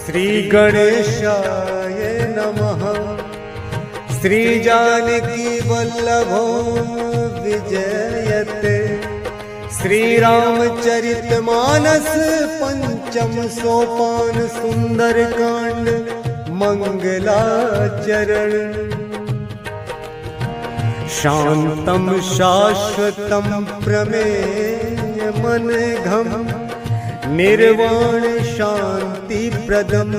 श्री गणेशाय नमः। श्री जानकी वल्लभो विजयते। श्री रामचरितमानस पंचम सोपान सुंदर कांड मंगलाचरण। शांतम शाश्वतम प्रमेय मनघम निर्वाण शांति प्रदम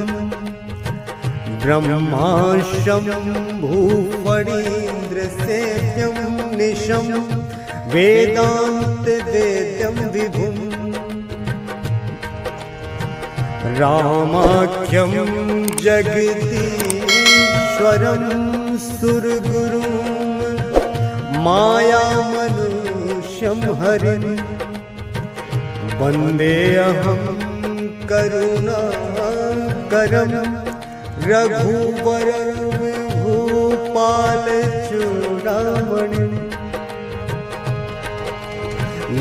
ब्रह्माशम भूफणीन्द्र सेव्यम निशम वेदांत वेद्यम विभुम। रामाख्यम जगदीश्वरम सुरगुरुम माया मनुष्यम हरिम वन्देऽहं करुणाकरं रघुवरं भूपालचूडामणिम्।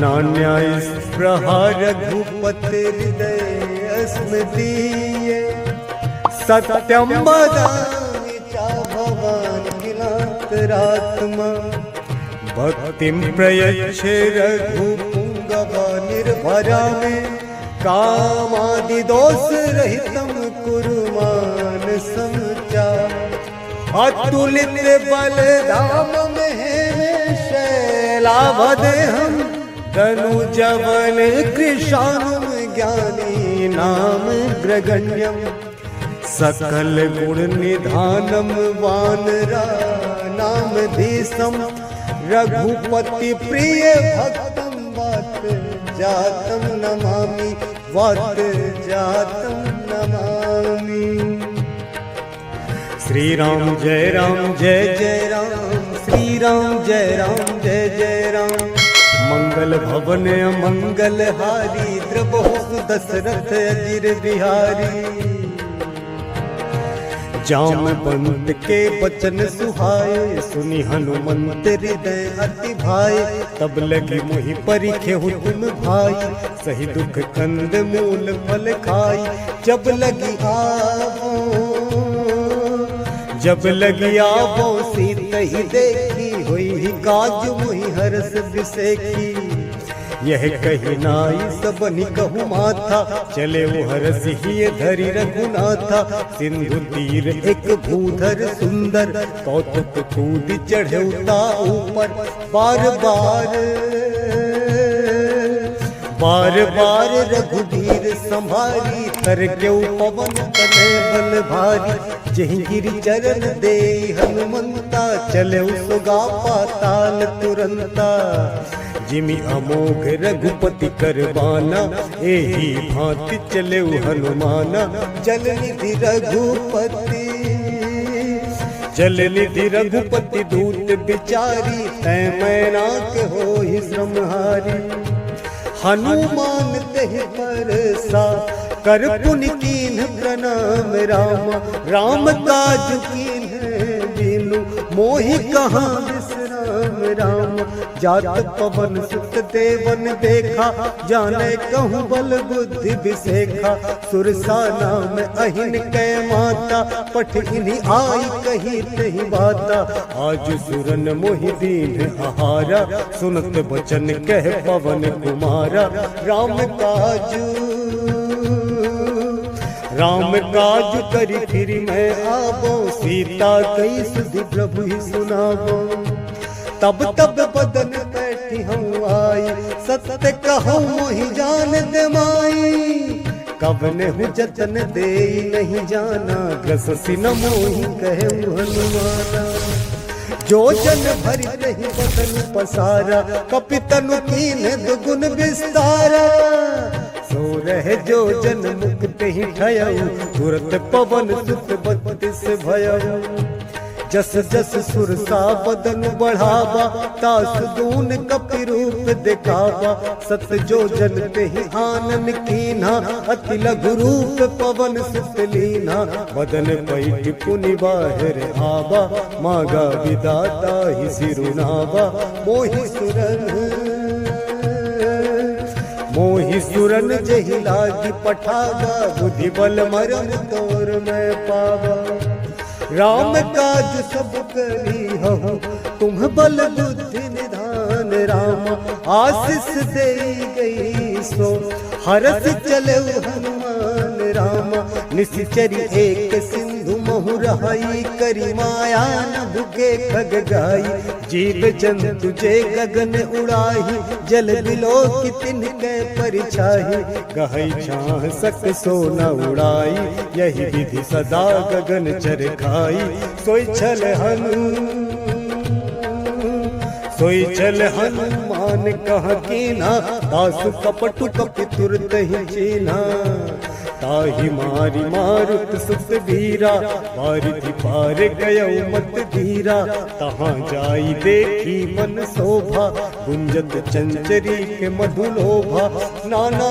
नान्यास्पृहा रघुपतिर्हृदयस्मदीये सत्यं वदामि च भवान् किलान्तरात्मा। भक्तिं प्रयच्छ निर्भरा में कामादिदोष रहितं कुरु मानसं च। अतुलित बलधाम में शैलावदेहं तनुजवन कृशानुं ज्ञानी नाम ग्रगण्यं। सकल गुण निधानं वानराणां धीशं रघुपति प्रिय भक्तं वात जातं नमामि वात जातं नमामि। श्री राम जय जय राम। श्री राम जय जय राम। मंगल भवन मंगल हारी द्रवहु दशरथ अजिर बिहारी। जामवंत के वचन सुहाए सुनि हनुमंत हृदय अति भाए। तब लगी मोहि परिखे तुम भाई सही दुख कंद मूल फल खाई। जब लगी आवो सीतहि देखी हुई ही काज मोहि हरस बिसेखी। यह कही नाई सबनि कहु माथा चले वो हरस ही धरि रघुनाथा। सिंधु तीर एक भूधर सुंदर कौतुक कूद चढ़े उता ऊपर। बार बार रघुवीर संभारी तर के पवन तनय बल भारी। जहि गिरि चरण दे हनुमंता चले सुगा पाताल तुरंता। जिमि अमोघ रघुपति करबाना एही भांति चले हनुमाना। जल निधि रघुपति दूत बिचारी तै मैना के होहि श्रमहारी। हनुमान तेहि परसा कर पुनि कीन्ह प्रणाम रामा। राम काज कीन्ह बिनु मोहि कहाँ विश्राम राम। जात पवन सुत देवन देखा जाने कहूँ बल बुद्धि विसेखा। सुरसा नाम अहिन कै माता पठ इन्हीं आई कही तही बाता। आज सुरन मोहि दीन आहारा सुनत बचन कह पवन कुमारा। राम काज करी फिर मैं आवो सीता कई सुधि प्रभु ही सुनावो। तब बदन बैठी हूँ आई सत्य कहूँ मोहि जान दे माई। कवने हूँ जतन दे नहीं जाना ग्रससी न मोहि कहे हनुमाना। जो जन भरि रही बदन पसारा कपितनु कीन्ह दुगुन विस्तारा। सो रहे जो जन मुक्त ही ठयऊ तुरत पवन सुत बत्तीस भयऊ। जस जस सुरसा बदन बढ़ावा तास दून कपि रूप दिखावा। सत जो जन तेहि आनन कीन्हा अति लघु रूप पवन सुत लीन्हा। बदन पैठ पुनि बाहिर आवा मागा विदाता ही सिरुनावा। मोहि मोहि सुरन जहि लागी पठावा, बुद्धि बल मरम तोर मैं पावा। राम काज सब करी हूँ, तुम बल बुद्धि निधान। राम आशीष दे गई सो, हरस चले हनुमान। राम निश्चरी एक सिंधु महु रहाई, करी माया न भुगे खग गाई। जीव जंतु जे गगन उड़ाही, जल बिलो की तिनके परिछाही। गहई छाह सक सो न उड़ाई, यही विधि सदा गगन चर खाई। सोई चल हनुमान कह कीना, दासु कपटु कपि तुरत ही चीना। ताहि मारी मारुत सुत धीरा, पारिथि पार गयौ मत धीरा। तहाँ जाई देखी मन शोभा, गुंजत चंचरी के मधुलोभा। नाना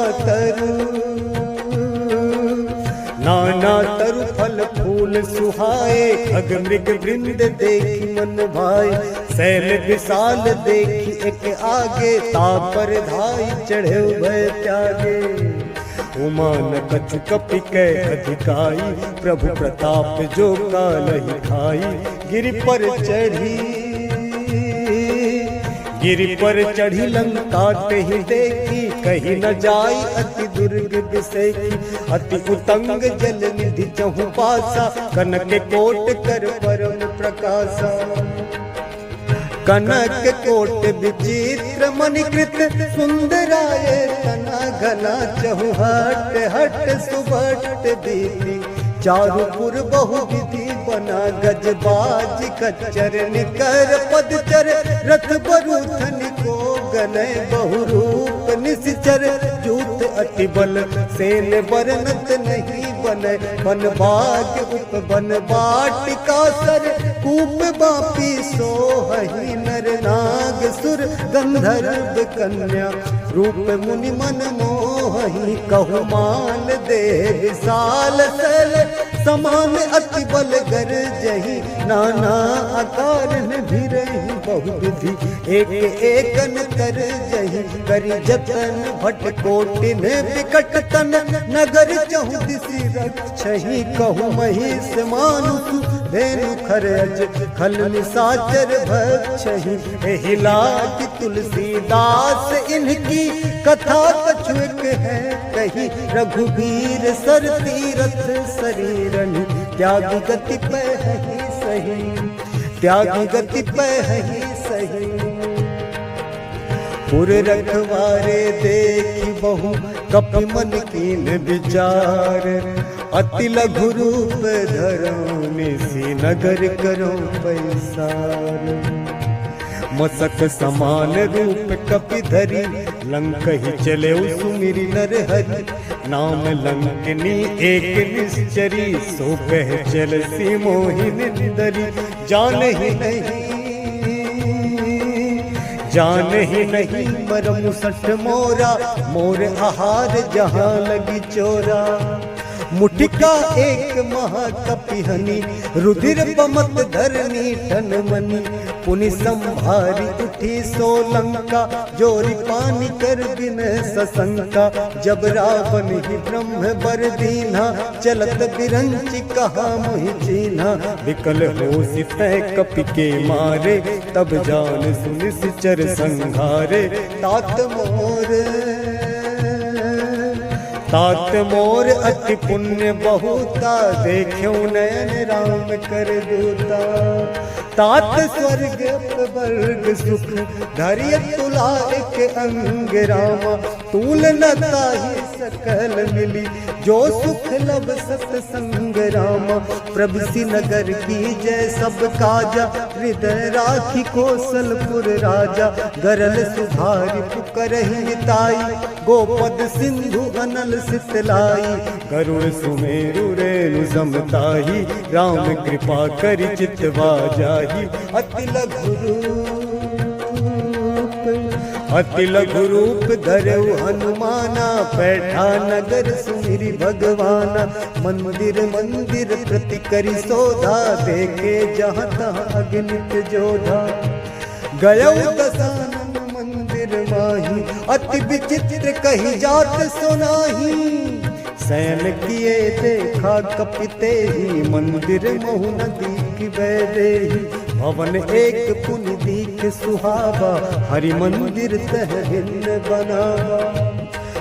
तरु फल फूल सुहाए, खग मृग वृंद देखी मन भाए। सैल विशाल देखी एक आगे, तापर धाई चढ़े भय त्यागे। उमान कछु कपि कै अधिकाई, प्रभु प्रताप जो कालहि खाई। गिरि पर चढ़ी लंका कहीं देखी, कहीं न जाई अति दुर्ग बिसेकी। अति उतंग जल निधि चहु पासा, कनक कोट कर परम प्रकाशा। कनक कोट विचित्र मणिकृत, सुंदराय तना घना। चहु हट हट सुबट दीदी, चारुपुर बहु विधि बना। गजबाज खच्चर निकर पदचर, रथ बरूथन को गनय। बहुरूप निश्चर जूथ अति बल, सेन बरनत नहीं बनय। बन बाग उप बन बाटिका सर, कूप बापी सोहहि। नर नाग सुर गंधर्व कन्या, रूप मुनि मन मोहहि। कहु मान दे विशाल सल, समान अति बल गर जही। नाना आकार भी रही, बहु विधि एक एकन कर जही। करी जतन भट कोटिन विकट तन, नगर चहु दिशि रक्षहि। कहु महिष मानुष धेनु खरज, खल निसाचर भक्षहि। एहि लागी तुलसीदास इनकी, कथा कछुक है कही। रघुबीर सर तीरथ शरीरनि, त्यागी गति पे ही सही। त्यागी गति पे ही सही। पुर रखवारे देखी बहु, कपि मन कीन विचार। अति लघु रूप धरो, निसी नगर करो पैसार। मसक समान रूप कपि धरी, लंक ही चले सुमिरि नर हरि। नाम लंकनी एक निश्चरी, सो कह चल सी मोहिनी दरी। जान ही नहीं मरम सठ मोरा, मोर आहार जहाँ लगी चोरा। मुठिका एक महाकपिहनी, रुधिर पमत धरनी ठन मनी। पुनि संभारी उठी सोलंका, जोरी पानी कर बिन सशंका। जब रावण ही ब्रह्म बर दीन्हा, चलत बिरंचि कहा मोहि चीन्हा। विकल हो सितै कपि के मारे, तब जान सुनिश्चर संघारे। तात मोर अति पुण्य बहुता, देखो नयन राम कर दूता। तात स्वर्ग वर्ग सुख, धैर्य तुला एक अंग रामा। तूल न ताहि सकल मिली, जो सुख लब सतसंग रामा। प्रभु नगर की जय सब काजा, हृदय राखी कौशलपुर राजा। गरल सुधारि पुकरहि मिताई, गोपद सिंधु अनल सितलाई। गरुड़ सुमेरु रेणु समताही, राम कृपा करि चितवा जाही। अति लघु रूप धरऊ हनुमाना, बैठा नगर सुमिरि भगवाना। मंदिर मंदिर प्रति करि शोधा, देखे जहाँ तहाँ अगणित जोधा। गयौ दशानन मंदिर माही, अति विचित्र कही जात सुनाही। शयन किए देखा कपिते ही, मंदिर महु नदी की बैदेही। भवन एक पुनि दीख सुहावा, हरि मंदिर तह भिन्न बनावा।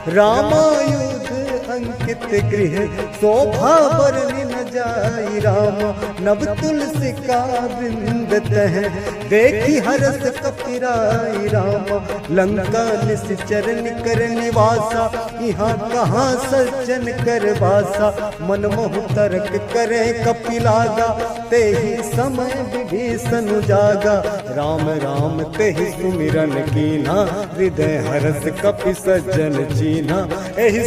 रामायुध अंकित गृह, शोभा बरनि न जाई रामा। नव तुलसी का वृंद तह, देखी हरस कपिराई रामा। लंका निश्चर निकर निवासा, यहाँ कहाँ सज्जन कर वासा। मन मोह तर्क करे कपिलागा, ते ही समय विभीषण जागा। राम राम ते ही सुमिरन कीना, हृदय हरस कपि सज्जन चीना। एहि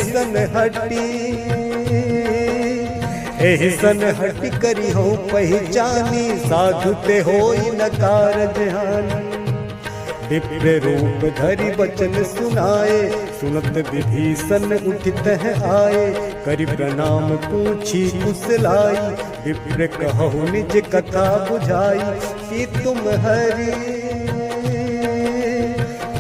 सन हटि करी हो पहचानी, साधु ते होई न कारज हानि। विप्र रूप धरि वचन सुनाए, सुनत विभीषण उठित है आए। करि प्रणाम पूछी कुशलाई, विप्र कहु निज कथा बुझाई।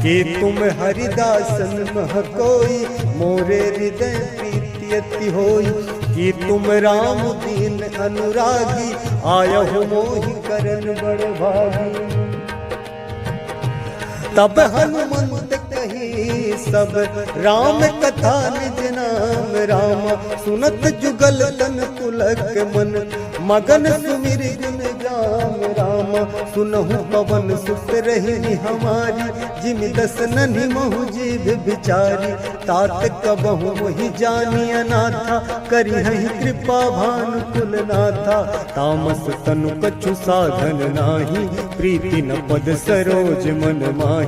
कि तुम हरिदासन मह कोई, मोरे हृदय प्रीति अति होई। कि तुम राम दीन अनुरागी, आयहु मोहि करन बड़ भागी। तब हनुमंत कही सब, राम कथा निज नाम रामा। सुनत जुगल तन पुलक मन, मगन सुमिर गुण गाम रामा। सुनहु पवन सुत रही हमारी, जिम दस नन्हि महु जीव बिचारी। तात कबहु मोहि जानी अनाथा, करिहहि कृपा भानु कुलनाथा। तामस तनु कछु साधन नाही, प्रीति न पद सरोज मन माही।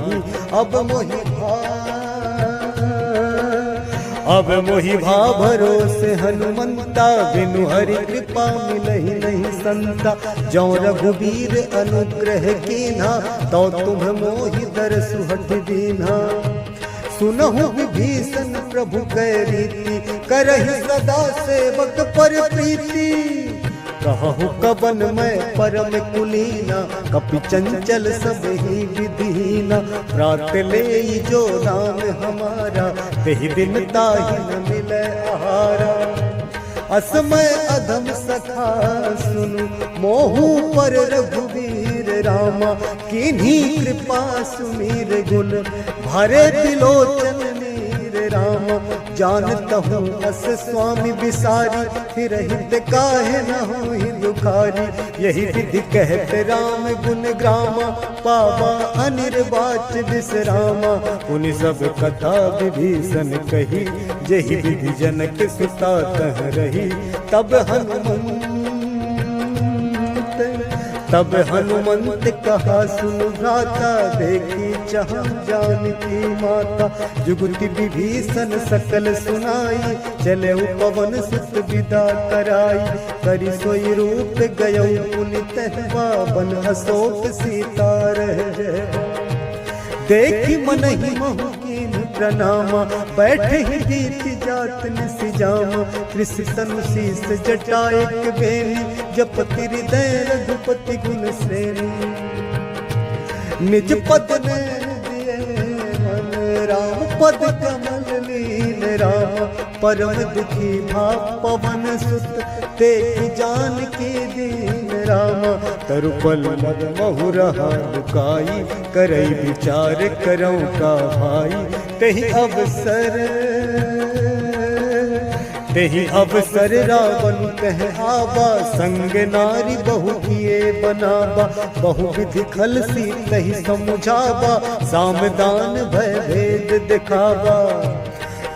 अब मोहि भा भरोसे हनुमंता, बिनु हरि कृपा मिलहि नहीं संता। जौ रघुबीर अनुग्रह कीन्हा, तो तुम मोहि दरसु हठ दीन्हा। सुनहु विभीषण प्रभु कै रीति, करहि सदा सेवक पर प्रीति। कहु कवन मैं परम कुलीना, कपि चंचल सब ही विधीना। प्रात ले जो राम हमारा, तेहि दिन ताहि न मिलै आहारा। असमय अधम सखा सुनु, मोहु पर रघुवीर रामा। किन्हीं कृपा सुमीर गुण, भरे त्रिलोचन नीर रामा। जानतहु अस स्वामी बिसारी, फिर हित काहे न होहि दुखारी। यही विधि कहते राम गुण ग्रामा, पावा अनिर्वाच विश्रामा। पुनि सब कथा विभीषण कही, जही विधि जनक सुता तह रही। तब हनुमंत कहा सुनु भ्राता, देखी चाह जानकी माता। जुगति विभीषण सकल सुनाई, चले पवन सुत विदा कराई। करि सोई रूप गयौ पुनि तह पावन, अशोक सीता रह। देखी मनहि महु कीन प्रणामा, बैठे ही गीत जात निसिजामा। कृषि तनु शीस जटा एक बेनी, जपति हृदय रघुपति गुण श्रेणी। निज पद नैन दिए मन, राम पद कमल लीन रामा। परम दुखी भा पवन सुत, देखि जानकी दीन रामा। तरुपल मद महु रहा लुकाई, करई विचार करौ का भाई। तेहि अवसर रावण कह आवा, संग नारी बहु किए बनावा। बहु विधि खल सी तहि समुझावा, सामदान भय भेद दिखावा।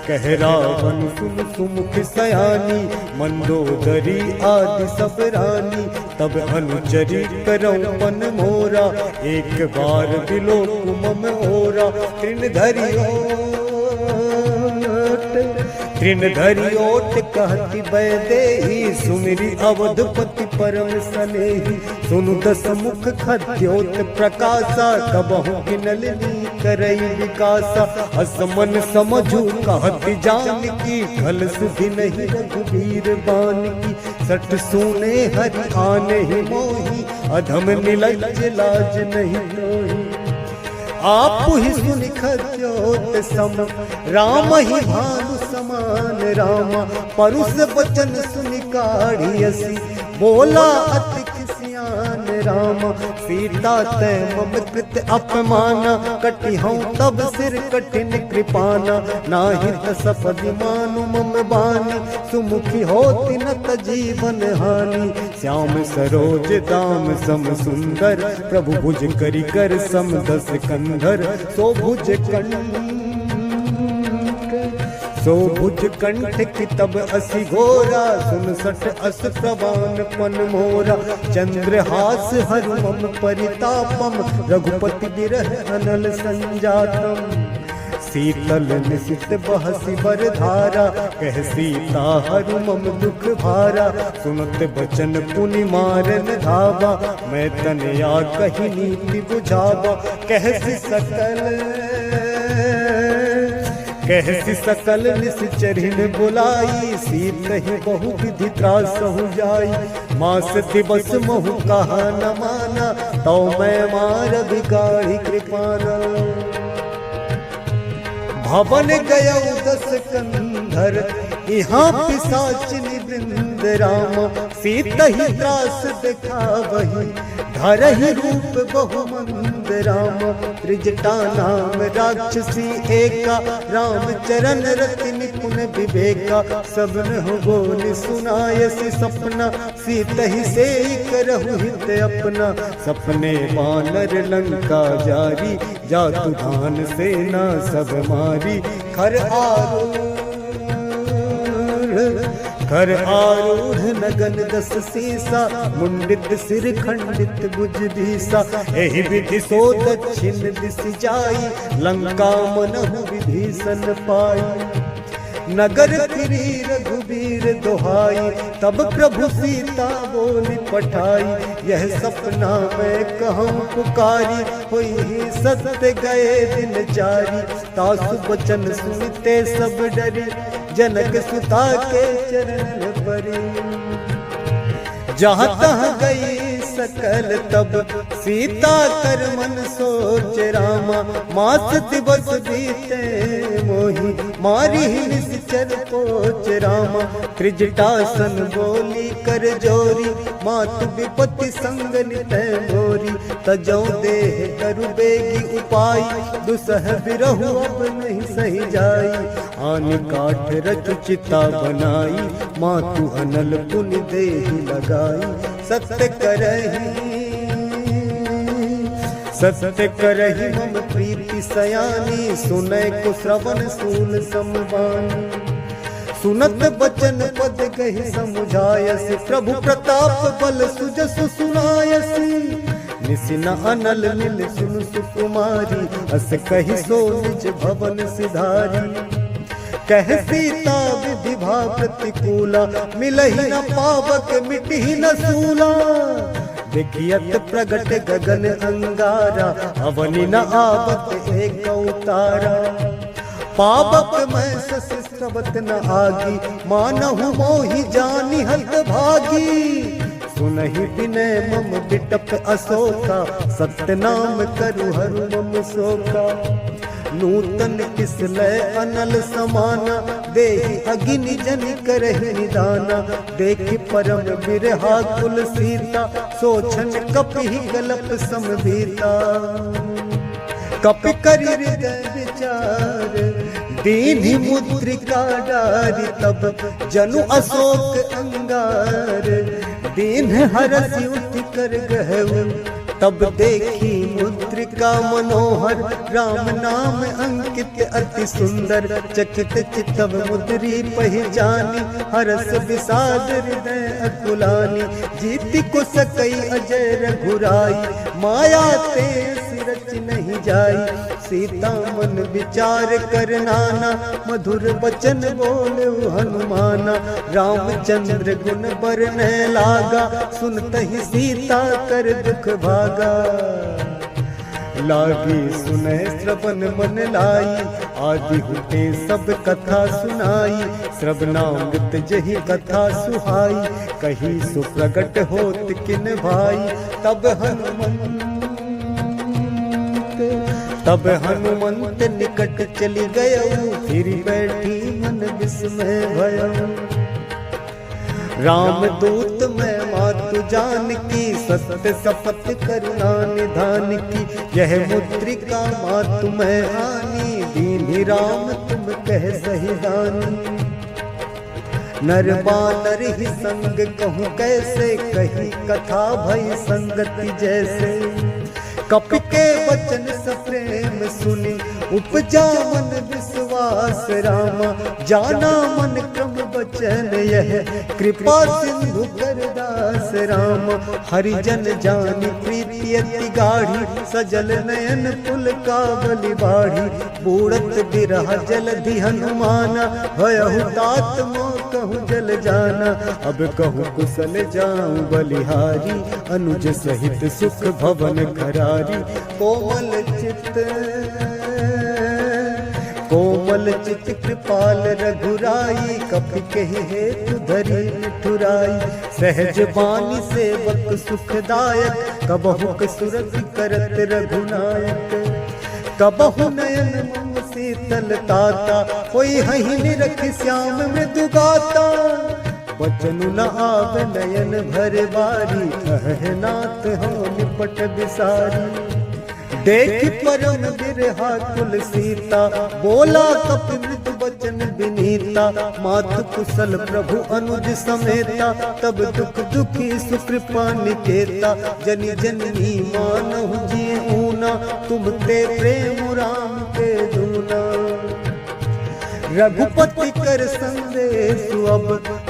कह रावण सुन सुमुख सयानी, मंदोदरी आदि सब रानी। तब अनुचरी करौ मन मोरा, एक बार दिलो कुमम ओरा। तृण धरि ओट कहति बैदेही, सुमिरि अवधपति परम सनेही। सुनु दस मुख खद्योत प्रकाशा, कबहु गिनल नी करई विकासा। असमन समझू कहति जानकी, खल सुधि नहीं रघुबीर बानकी। सठ सुने हरि आने ही मोही, अधम निलज्ज लाज नहीं लोही। आप ही सुनि खद्योत सम, राम ही भानु समान रामा। परुष वचन सुनि काढ़ियसी, बोला अति खिसियान रामा। सीता ते मम कृत अपमाना, कटि हूँ तब सिर कठिन कृपाना। नाहित सपदि मानु मम बानी, सुमुखी होति न त जीवन हानि। श्याम सरोज दाम सम सुंदर, प्रभु भुज करि कर सम दस कंधर। सो भुज कंठ की तब असि घोरा, 67 अस प्रवान पन मोरा। चंद्रहास हरु मम परितापम, रघुपति बिरह अनल संजातम। शीतल निशित बहसी बर धारा, कह सीता हरु मम दुख भारा। सुनत बचन पुनि मारन धावा, मैं तनया कही नीति बुझावा। कहसी सकल निश्चरिन बुलाई, सीत ही बहु विधि त्रासहु जाई। मास दिवस महु कहा न माना, तो मैं मार बिगाड़ी कृपाना। भवन गया 10 कंधर, यहाँ पिशाचिनी वृंद रामा। सीत ही त्रास देखा वही, धरहि रूप बहुमंद रामा। त्रिजटा नाम राक्षसी एका, राम चरण रति निपुण विवेका। सबन हो बोल सुनायसी सपना, सीत ही से करहु हित अपना। सपने वानर लंका जारी, जातु धान सेना सब मारी। घर आरूढ़ नगन 10 सीसा, मुंडित सिर खंडित भुज भीसा। एहि विधि सो दक्षिण दिस जाई, लंका मनहु विभीषण पाई। नगर फिरी रघुबीर दोहाई, तब प्रभु सीता बोली पठाई। यह सपना मैं कहूँ पुकारी, हुई सत्य गए दिन जारी। तासु वचन सुनते सब डरी, जनक सुता के चरण परी। जहाँ तहाँ गई सकल तब, सीता कर मन सोच रामा। मास दिवस बीते मोही, मारी निश्चर पोच रामा। त्रिजटासन बोली कर जोरी, मातु विपत्ति संग नितय मोरी। तजौ देह करु बेगी उपाय, दुसह बिरहु अब नहीं सही जाई। आन काठ रच चिता बनाई, मातु अनल पुनि देहि लगाई। सत्य करहि मम प्रीति सयानी, सुनय को श्रवण सूल समवानी। सुनत बचन पद कहि समुझायसि, प्रभु प्रताप बल सुजसु सुनायसि। निसिन अनल नील सुन सुकुमारी, अस कहि सो निज भवन सिधारी। कह सीता विधि भा प्रतिकूला, मिलहि न पावक मिटहि न सूला। देखियत प्रगट गगन अंगारा, अवनि न आवत एक उतारा। पावक मैं सस श्रवत न आगी, मानहु मोहि जानि हत भागी। सुनहि विनय मम बिटप अशोका, सत्य नाम करु हरु मम शोका। नूतन किसलय अनल समाना, देहि अगिनि जनि करहि निदाना। देखि परम बिरहा कुल सीता, सोचन कपिहि गलप समभीता। कपि करि हृदय विचार, दीन्हि मुद्रिका डारि। तब जनु अशोक अंगार, दीन हरसि उठि कर गहु। तब देखी मुद्रिका मनोहर, राम नाम अंकित अति सुंदर। चकित चितव मुद्री पहिचानी, हरस विषाद हृदय अकुलानी। जीति को सकई अजय रघुराई, माया ते सिरच नहीं जाई। सीता मन विचार कर नाना, मधुर वचन बोले हनुमाना। रामचंद्र गुण बरने लागा, सुनत ही सीता कर दुख भागा। लागी सुने श्रवण मन लाई, आदि हुते सब कथा सुनाई। श्रवणामृत जही कथा सुहाई, कही सुप्रगट होत किन भाई। तब हनुमंत तब हनुमंत निकट चली गयऊ, फिर बैठी मन विस्मय भयऊ। राम दूत मैं मातु जान की, सत्य शपथ करुणा निधान की। यह मुद्रिका मातु मैं आनी, दीन्ही राम तुम कह सही दानी। नर बानर ही संग कहूँ कैसे, कही कथा भई संगति जैसे। कपि के वचन सप्रेम सुनी, उपजा मन विश्वास रामा। जाना मन क्रम वचन यह, कृपा सिंधु करदास रामा। हरिजन जानी प्रीति अति गाढ़ी, सजल नयन पुल कावली बाढ़ी। बूढ़त बिरह जलधि हनुमाना, भयहु तात मोह कहूँ जल जाना। अब कहूँ कुशल जाऊँ बलिहारी, अनुज सहित सुख भवन खरारी। कोमल चित कृपाल रघुराई, कपि कहि हेतु धरी निठुराई। सहज बानी सेवक सुखदायक, कबहु कसुरति करत रघुनायक। कबहु नयन मम शीतल ताता, कोई हहि निरख श्याम मृदु गाता। बचनु न आव नयन भर बारी, कहनाथ हो निपट बिसारी। देख परम बिरहा कुल सीता, बोला कपि मृदु बचन विनीता। मातु कुशल प्रभु अनुज समेता, तब दुख दुखी सुकृपा निकेता। जनि जननी मानहु जिय ऊना, तुम ते प्रेम राम के दूना। रघुपति कर संदेश अब,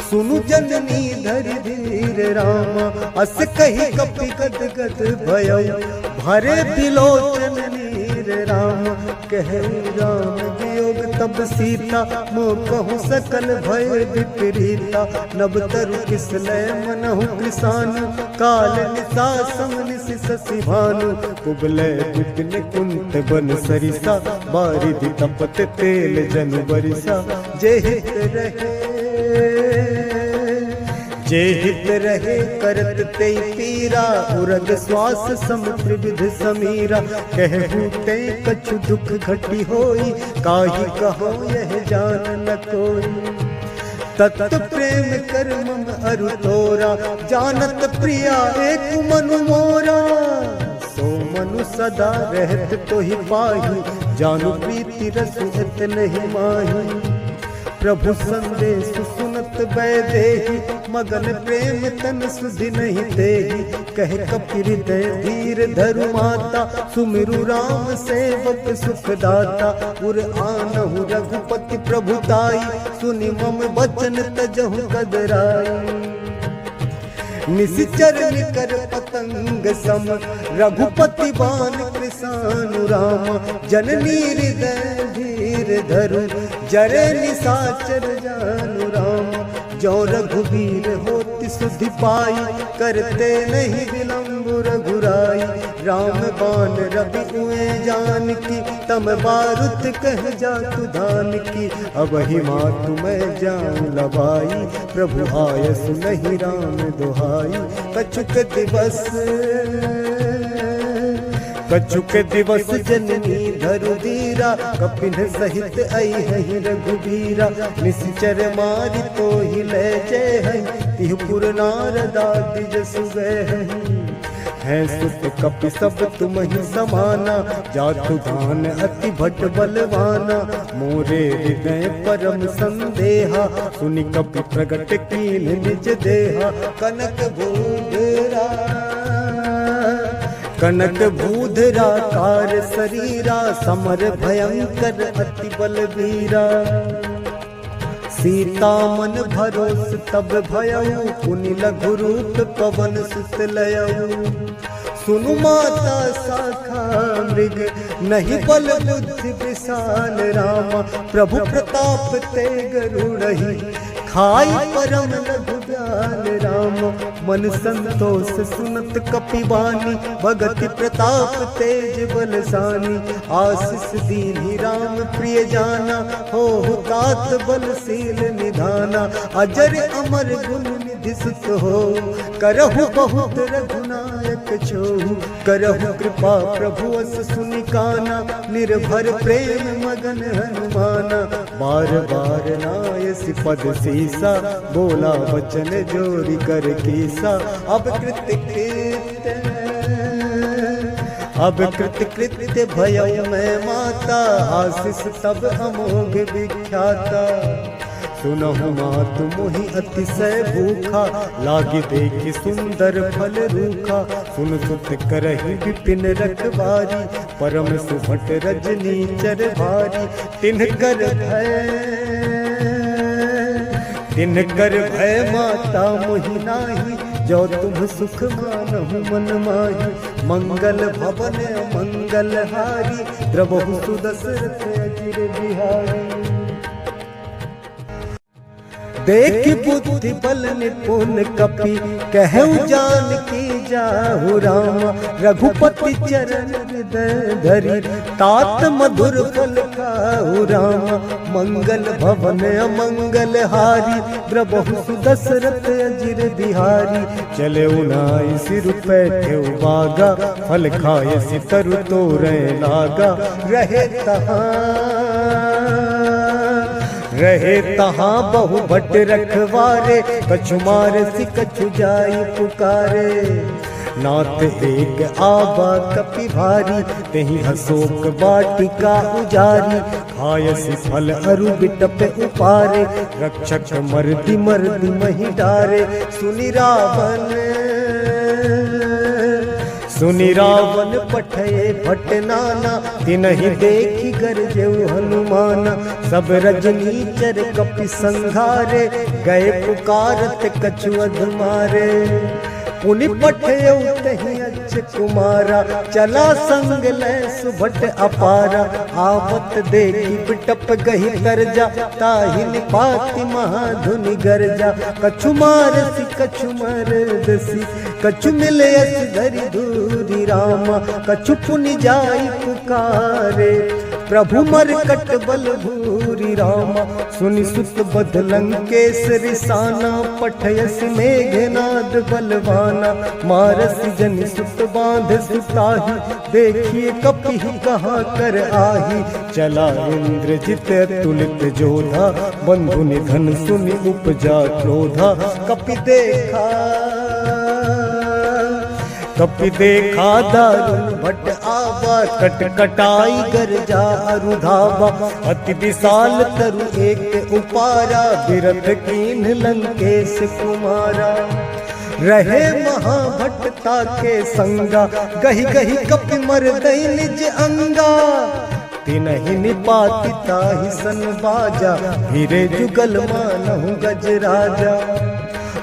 सुनु जननी धरि धीर रामा। अस कही कपि गद गद भयऊ, भरे बिलोचन नीर राम। कहे राम वियोग तब सीता, मोह कहूँ सकल भय विपरीता। नभ तरु किसलय मनहु कृसानु, काल निसा समनिसि शशि भानु। कुबलय विपिन कुंत बन सरिसा, बारिधि तपत तेल जनु बरिसा। जे हित रहे करत ते पीरा, उरग श्वास समुद्र विध समीरा। कहूँ ते कछु दुख घटी होई, काहि कहो यह जान न कोई। तत प्रेम कर मम अरु तोरा, जानत प्रिया एक मनु मोरा। सो मनु सदा रहत तो ही पाही, जानु प्रीति रस हित नहीं माही। प्रभु संदेश सुनत बैदेही, मगन प्रेम तन सुधि नहीं देही। कह कपि हृदय धीर धरु माता, सुमिरु राम सेवक सुखदाता। उर आनहु रघुपति प्रभुताई, सुनि मम वचन तजहु कदराई। निशिचर निकर पतंग सम, रघुपति बान कृसानु राम। जननी हृदय धीर धरु, जरे निशाचर जानु राम। जो रघुवीर होति सुधि पाई, करते नहीं विलंब रघुराई। राम बाण रवि उए जान की, तम बारुत कह जातु धान की। अब ही मातु मैं जाऊं लबाई, प्रभु आयसु नहीं राम दुहाई। कछुक दिवस जननी धरु धीरा, कपिन सहित आई है रघुबीरा। निश्चर मारि तो ही ले जय है, तिहुपुर नारदादि जसु गए है। सुत कपि सब तुम ही समाना, जातु धान अति भट बलवाना। मोरे हृदय परम संदेहा, सुनि कपि प्रगट कीन निज देहा। कनक भूधरा कार शरीरा, समर भयंकर अति बलवीरा। सीता मन भरोस तब भयऊ, पुनि लघु रूप पवन सुत लयऊ। सुनु माता शाखा मृग, नहीं बल बुद्धि विशाल रामा। प्रभु प्रताप ते गरुड़हि, खाई परम लघु ब्याल राम। मन संतोष सुनत कपिवानी, भगति प्रताप तेज बलसानी। आशीष दीन्हि राम प्रिय जाना, हो तात बलशील निधाना। अजर अमर गुण बुद्धि सुत हो, करहु बहुत रघुनायक छो, करहु कृपा प्रभु अस सुनि काना, निर्भर प्रेम मगन हनुमाना, बार बार नायसि पद सीसा, बोला वचन जोरी कर कीसा, अब कृत्य भय मैं माता, आशीष तब अमोघ विख्याता, सुनहु मातु मोहि अतिशय भूखा, लागी देखि सुंदर फल रूखा, सुन सुत करहि विपिन रखवारी, परम सुभट रजनी चर भारी, तिनकर भय माता मोहि नाही, जो तुम सुख मानहु मन माही, मंगल भवन मंगल हारी, द्रवहु सुदशरथ अजिर बिहारी, देख बुद्धि बल निपुण कपि, कहु जानकी जाहु रामा, रघुपति चरण हृदय धरि, तात मधुर फल खाहु रामा, मंगल भवन अमंगल हारी, द्रवहु सुदशरथ अजिर बिहारी, चले उनाई सिर पैठे बागा, फल खाए सितरु तोरे लागा, रहे तहाँ बहु भट रखवारे, कछु मार सि कछु जाई पुकारे, नाथ एक आबा कपि भारी, तेहि अशोक वाटिका उजारी, खायसि फल अरु बिटप उपारे, रक्षक मर्दि मर्दि महि डारे, सुनि रावण पठये भट नाना, तिनहि देखि गरजेउ हनुमाना, सब रजनीचर कपि संघारे, गए पुकारत कछु अधमारे, पुनि पठयउ तहि अच्छ कुमारा, चला संग लै सुभट अपारा, आवत देखि बिटप गहि तरजा, ताहि निपाति महाधुनि गरजा, कछु मारसि कछु मरदसि, कछु मिलयसि धरि धूरि रामा, कछु पुनि जाई पुकारे, प्रभु मरकट बल भूरि रामा, सुनि सुत बध लंकेश रिसाना, पठयसि मेघनाद बलवाना, मारसि जनि सुत बांध सुताही, देखिए कपि कहाँ कर आही, चला इंद्रजित तुलित जोधा, बंधु निधन सुनि उपजा क्रोधा, कपि देखा दारुण भट आवा, कटकटाई गरजा अरुधावा, अति विशाल तरु एक उपारा, बिरथ कीन्ह लंकेश कुमारा, रहे महाभट्टा के संगा, गहि गहि कपि मरदई निज अंगा, तिनहि निपाति ताहि सन बाजा, फिरे जुगल मानहु गजराजा,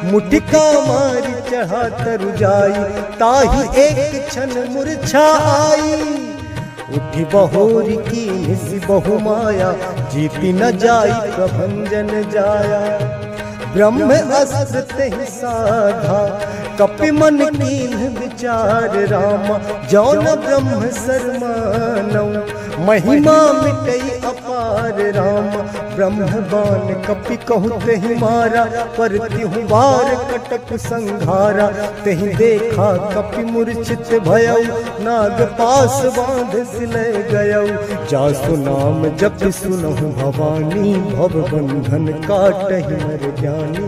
मुटिका मारी चढ़ा तरु जाई, ताहि एक क्षण मूर्छा आई, उठी बहोरी की निसि बहु माया, जीति न जाई प्रभंजन जाया, ब्रह्म अस्त्र तेहि साधा, कपि मन कीन्ह विचार रामा, जौन ब्रह्म सरमानौ, महिमा मिटई अपार रामा, ब्रह्म बाण कपि कहु तेहि मारा, पर तिहु वार कटक संघारा, तेहि देखा कपि मूर्छित भयउ, नाग पास बांध सिलय गयउ, जासु नाम जपि सुनहु भवानी, भव बंधन काटहि नर ज्ञानी,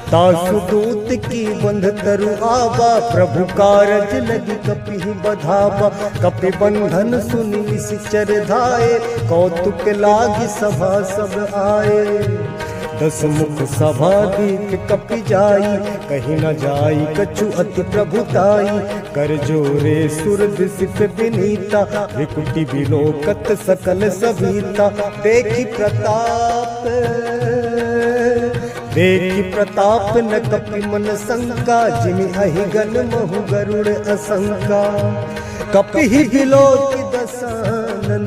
तासु दूत की बंध तरु आवा, प्रभु कारज लगी कपि बधावा, कपि बंधन सुनि निश्चर धाये, कौतुक लागी सभा सब आए, दस मुख सभा दीख कपि जाई, कहीं न जाई कछु अति प्रभुताई, कर जोरे सुर दिसित विनीता, विकुटी विलोकत सकल सभीता, देखि प्रताप न कपि मन शंका, जिमि अहिगन महु गरुड़ असंका, कपि ही विलोकि दसानन,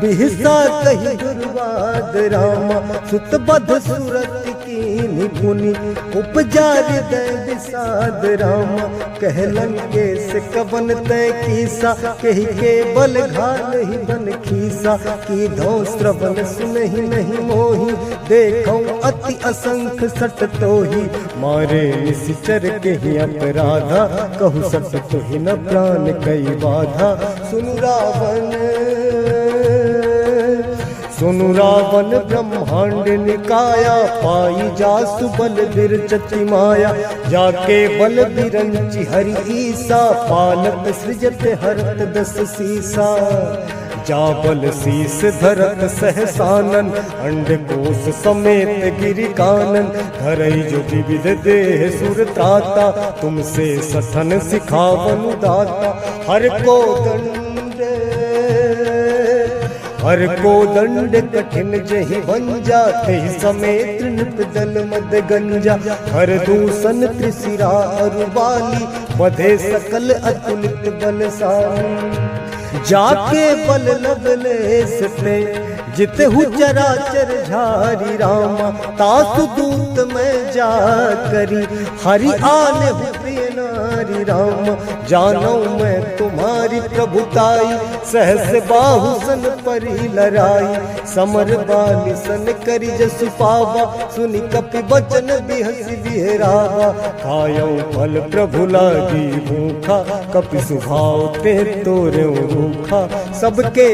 बिहसा कही दुर्वाद रामा सुत बध सूरत की निपुनि उपजा हृदय विषाद रामा कहलन के से कवन तय कीसा कही के बल घाल ही बन खीसा की धो श्रवण सुनहि नहीं मोही देखो अति असंख्य सट तो ही मारे निश्चर के ही अपराधा कहु सट तो ही न प्राण कई बाधा सुनु रावण ब्रह्मांड निकाया पाई जासु बल बिरचति माया जाके बल बिरंचि हरि ईसा पालत सृजत हरत दस सीसा जाबल शीस धरत सहसानन अंडकोश समेत गिरि कानन धरई जो विविध देह सुर त्राता तुमसे सठन सिखावन दाता हर को दंड कठिन जहि भंजा ते समेत नृपदल मद गंजा हर दूसन त्रिशिरा अरुबाली बधे सकल अतुलित बलशाली जाके बल लवलेस पे जितहु चराचर झारी रामा तासु दूत में जा करी हरि आने हु प्रिय नारी रामा जानो मैं तुम्हारी प्रभुताई सहस बाहु सन परी लराई समर बाली सन करी जसु पावा सुनि कपि बचन बिहसि बिहरावा खायो फल प्रभु लागी भूखा कपि सुभाव ते तोरे रूखा सबके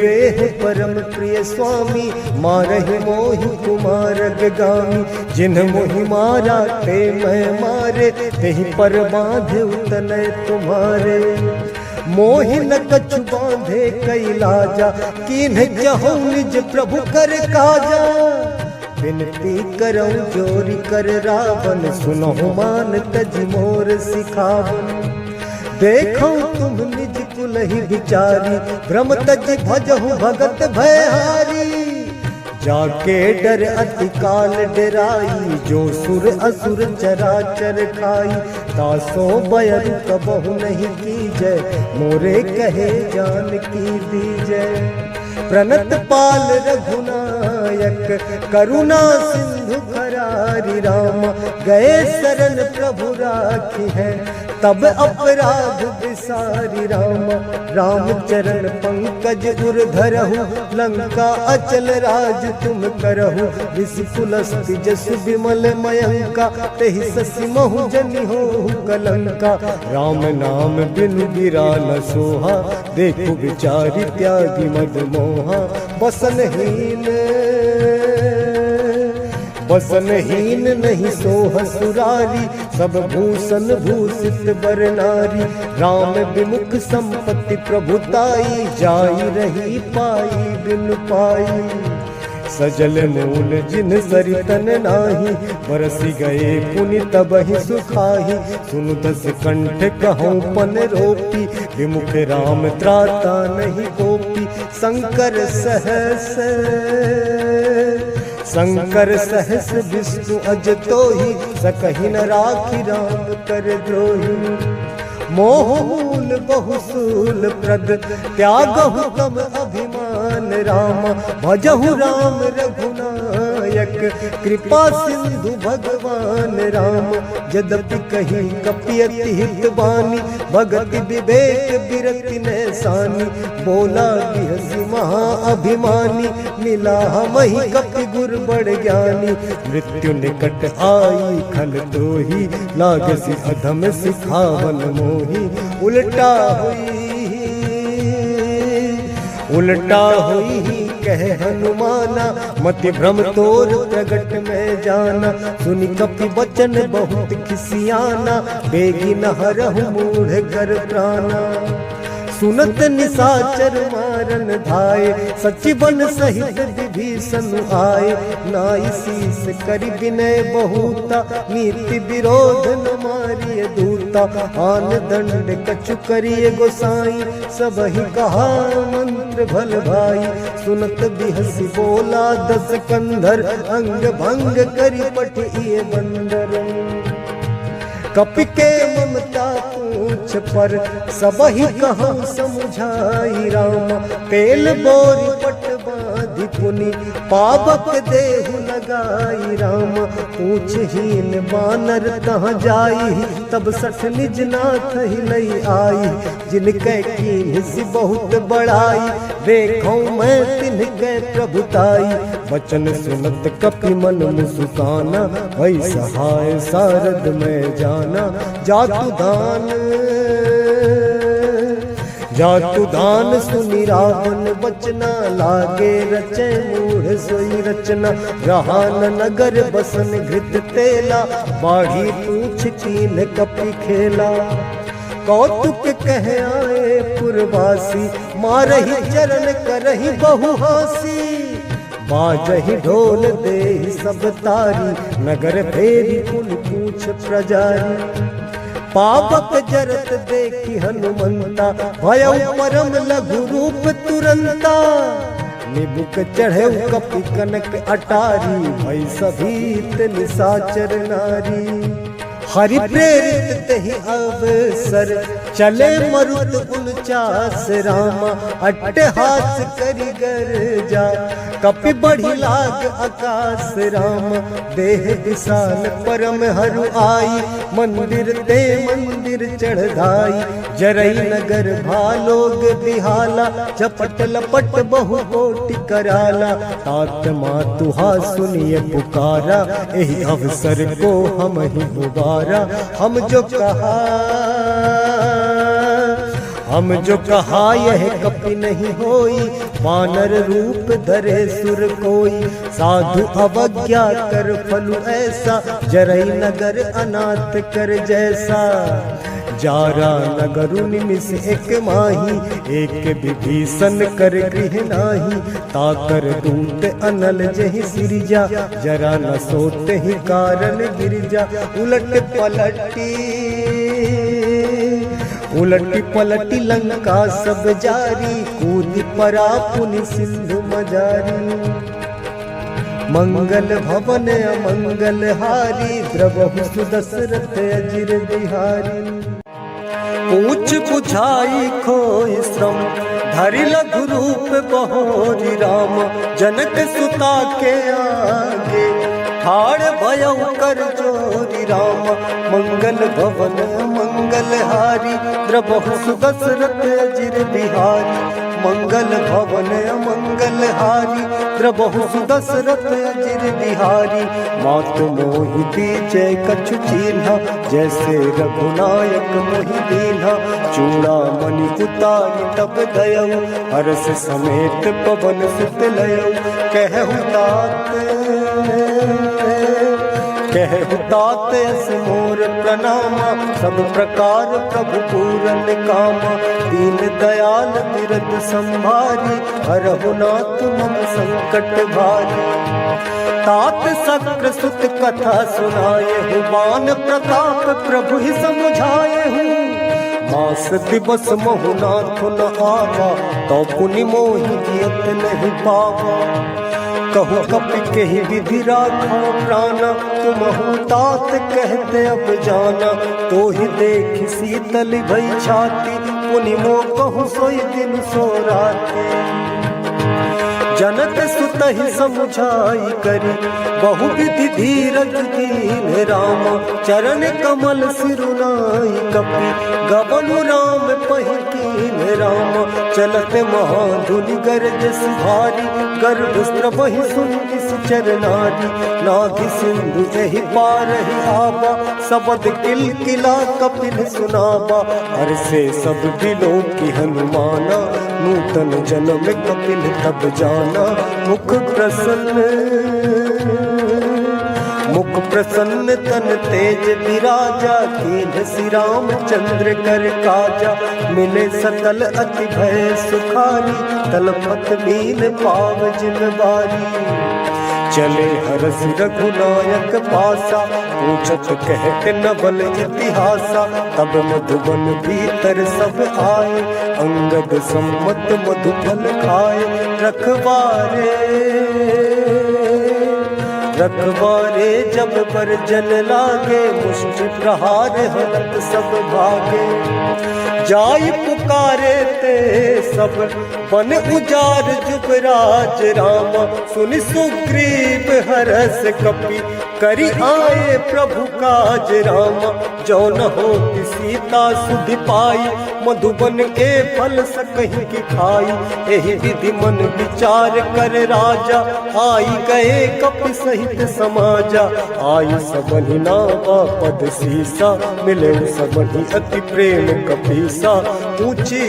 देह परम प्रिय स्वामी मारहि मोहि कुमार गामी जिन्ह मोहि मारा ते मैं मारे तेहि पर बांधे उतने तुम्हारे मोहि न कछु बांधे कई लाजा किन्ह जहु निज प्रभु कर काजा विनती करऊं जोरी कर रावण सुनहु मान तज मोर सिखावन देखो तुम निज कुलहि विचारी भ्रम तज भजहु भगत भयहारी जाके डर अति काल डराई जो सुर असुर चराचर खाई तासो बयरु कबहु नहीं कीजय मोरे कहे जान की दीजय प्रणत पाल रघुनायक करुणा सिंधु खरारी राम गए शरण प्रभु राखी है तब अपराध विसारी राम चरण पंकज उर धरहु लंका अचल राज तुम करहु विपुलस्ति जसु विमल मयंका तेहि ससि महु जनि हो कलंका राम नाम बिनु गिरा न सोहा देखु विचारी त्यागी मद मोहा बसनहीन नहीं सोह सुरारी सब भूषण भूषित बर नारी राम विमुख संपत्ति प्रभुताई जाई रही पाई बिनु पाई सजल मूल जिन सरितन नाही बरसी गए पुनि तबहि सुखाही सुनु दस कंठ कहूँ पन रोपी विमुख राम त्राता नहीं गोपी शंकर सहस विष्णु अज तो ही सकहि न राखी राम कर द्रोही मोह मूल बहुसूल प्रद त्यागहु तम अभिमान राम भजहु राम रघुनायक कृपा सिंधु भगवान राम यद्यपि कहीं कपियति हित बानी भगति विवेक बिरति नैसानी बोला बिहसी महा अभिमानी मिला हमहि कपि गुर बड़ ज्ञानी मृत्यु निकट आई खल दोही लागसी अधम सिखावन मोही उल्टा हुई कह हनुमाना मति भ्रम तोर प्रगट में जाना सुनि कपि बचन बहुत खिसियाना बेगी न हरहु मूढ़ कर प्राणा सुनत निशाचर मारन धाय सचिवन सहित विभीषण आए नाई शीस करि विनय बहुता नीति विरोध न मारिय दूता आन दंड कछु करिय गोसाई सबहि कहा मंत्र भल भाई सुनत बिहसी बोला दस कंधर अंग भंग करि पठिए बंदर कपि के ममता पूछ पर सबहि कहूँ समझाई राम। तेल बोरी पट बांधि पुनि पावक देहु लगाई राम। पूछहीन बानर तहाँ जाई तब सठ निज नाथ ही लई आई। जिनके कीन्ह सी बहुत बड़ाई देखो मैं तिनके प्रभुताई। वचन सुनत कपि मन मुस्काना भई सहाय सारद में जाना। जातु दान सुनि रावण बचना लागे रचे मूढ़ सोई रचना। रहान नगर बसन घृत तेला बाढ़ी पूछ कीन कपि खेला। कौतुक कह आए पुरवासी मारही चरण करही बहु हासी। बाजहि ढोल दे सब तारी नगर फेरी कुल पूछ प्रजारी। पावक जरत देखी हनुमंता भयउ परम लघु रूप तुरंता। निबुक चढ़े कपि कनक अटारी भई सभीत निशाचर नारी। हरि प्रेरित तहि अवसर चले मरुत 49 रामा। अट्टहास करि गर्जा कपि बढ़ी लाग आकाश राम। देह विशाल परम हरु आई मंदिर ते मंदिर चढ़ाई। जरई नगर भालोग बिहाला झपट लपट बहु कोटि कराला। तात मातुहा सुनिए पुकारा एहि अवसर को हम ही गुबारा। हम जो कहा यह कपि नहीं होई। वानर रूप धरे सुर कोई। साधु अवज्ञा कर फलु ऐसा जरई नगर अनाथ कर जैसा। जारा नगरु निमिष एक माही एक विभीषण कर गृह नाही। ताकर दूत अनल जहि सिरजा जरा न सोते ही कारण गिरजा। उलटी पलटी लंका सब जारी। कूद परा पुनि सिंधु मजारी। मंगल भवन अमंगल हारी द्रवहु सुदशरथ अजिर बिहारी। पूछ बुझाई खोई श्रम धरि लघु रूप बहोरी राम। जनक सुता के आगे ठाड़ भयउ कर जोरी राम। मंगल भवन मंगल हारी द्रवहु सुदशरथ अजिर बिहारी। मंगल भवन मंगल हारी द्रवहु सुदशरथ अजिर बिहारी। मातु मोहि दीजै कछु चीन्हा जैसे रघुनायक मोहि दीन्हा। चूड़ामणि उतारी तब दयउ हरष समेत पवन सुत लयउ। कहु तात अस मोर प्रणामा। सब प्रकार प्रभु पूरन कामा। दीन दयाल बिरद संभारी हरहु नाथ मम संकट भारी। तात सत्र सुत कथा सुनाए बान प्रताप प्रभु ही समुझाए। मास दिवस महु नाथ न आवा तो पुनि मोहि जियत नहीं पावा। कहु कपि केहि विधि राखो प्राणा। तुमहु तात कहते अब जाना। तो ही देखि शीतल भई छाती पुनि मोह कहु सोई दिन सो राती। जनक सुतहि समुझाई करी बहु विधि धीरज दीन राम। चरण कमल सिरुनाई कपि गबनु राम पहि कीन राम। चलत महाधुनि गरज भारी गर्भ स्त्रवहि सुनि चरनारी। नाभि सिंधु एहि पारहि आबा सबद किलकिला कपिल सुनाबा। हर्षे सब बिलो की हनुमाना नूतन जन्म कपिल तब जाना। मुख प्रसन्न तन तेज विराजा। कीन्ह श्री रामचंद्र कर काजा। मिले सकल अति भय सुखारी तलपत मीन पाव जिन बारी। चले हरस रघुनायक पासा पूछत कहते नवल इतिहासा। तब मधुबन भीतर सब आए अंगद सम्मत मधुफल खाए। रखवारे जब पर जन लागे, मुष्टि प्रहार हलत सब भागे। जाई पुकारे ते सब बन उजार जुबराज राम, सुन सुग्रीव हरस कपि करि आए प्रभु काज राम। जो न हो सीता सुधि पाई, मधुबन के फल सकहि की खाई। एहि विधि मन विचार कर राजा, आई गए कपि सहित समाजा। आई सबहि नावा पद सीसा, मिले सबहि अति प्रेम कपीसा। पूछी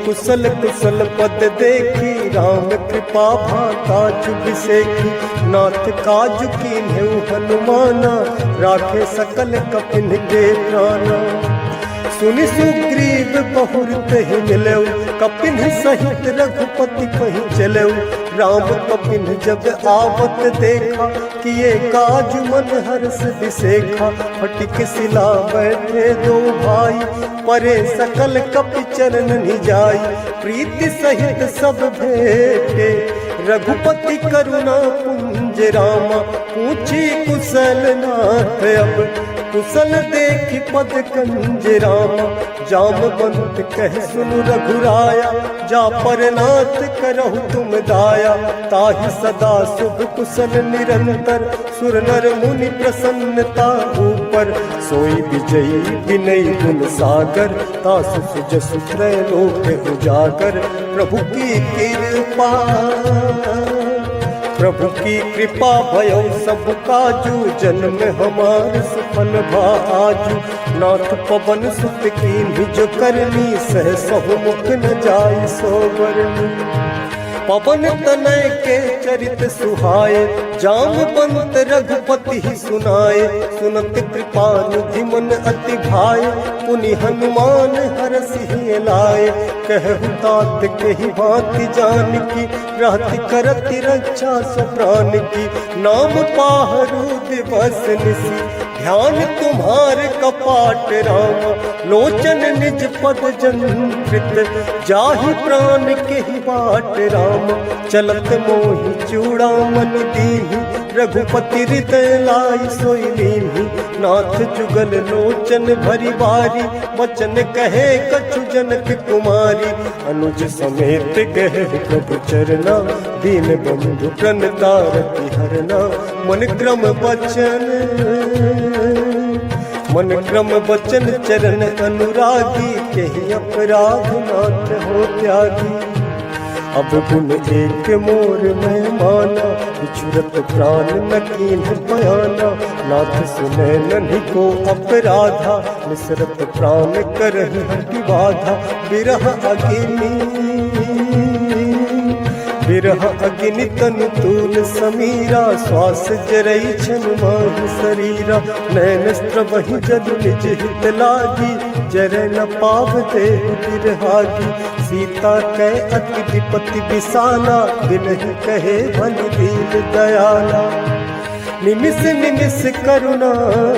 कुशल कुशल पद देखी, राम कृपा भाता चुभ सेखी। नाथ काज कीन्हु हनुमाना, राखे सकल कपिन के प्राणा। सुनि सुग्रीव बहुत ही मिलऊ, कपिन सहित रघुपति कहीं चलऊ। राम कपिन जब आवत देखा, किए काज मन हर्ष विसेखा। फटिक सिला बैठे दो भाई, परे सकल कपि चरण निजाई। प्रीति सहित सब भेटे, रघुपति करुणा पुंज रामा। पूछी कुशल नाथ अब, कुशल देखि पद कंज रामा। जामवंत कह सुनु रघुराया, जा पर नाथ करहु तुम दाया। ताहि सदा शुभ कुशल निरंतर, सुर नर मुनि प्रसन्नता ऊपर। सोई विजयी विनय गुण सागर, तासु सुजसु त्रैलोक उजागर। प्रभु की कृपा भयो सब काजू, जन्म हमार सफल भाजू। नाथ पवन सुत कीन्ही जो करनी, सह सहु मुख न जाय सो बरनी। पवन तनय के चरित सुहाए, जामवंत रघुपति ही सुनाए। सुनत कृपा निधि मन अति भाए, पुनि हनुमान हरषि लाए। कहु तात कहि भांति जानकी, रहति करति रक्षा सो प्राण की। नाम पाहरु दिवस निसी, ध्यान तुम्हार कपाट राम। लोचन निज पद जंत्रित, जाहि प्राण के ही बाट राम। चलत मोहि चूड़ामणि दीन्हि, रघुपति हृदय लाई सोई लीन्हि। नाथ जुगल लोचन भरी बारी, वचन कहे कछु जनक कुमारी। अनुज समेत गए प्रभु चरना, दीन बंधु प्रणतारति हरना। मन क्रम वचन चरण अनुरागी, कहीं अपराध नाथ हो त्यागी। अब गुण एक मोर में माना, बिछुरत प्राण न कीन्ह बयाना। नाथ सुने नन्हि को अपराधा, निसरत प्राण करहि हठि बाधा। बिरह अग्नि तनु तूल समीरा, श्वास जरई छन माहि शरीरा। नैन स्त्रवहि जल निज हित लागी, जरै न पाव देह बिरहागी। सीता कै अति विपत्ति विसाला, बिनहि कहे भल दीन दयाला। निमिष निमिष करुणा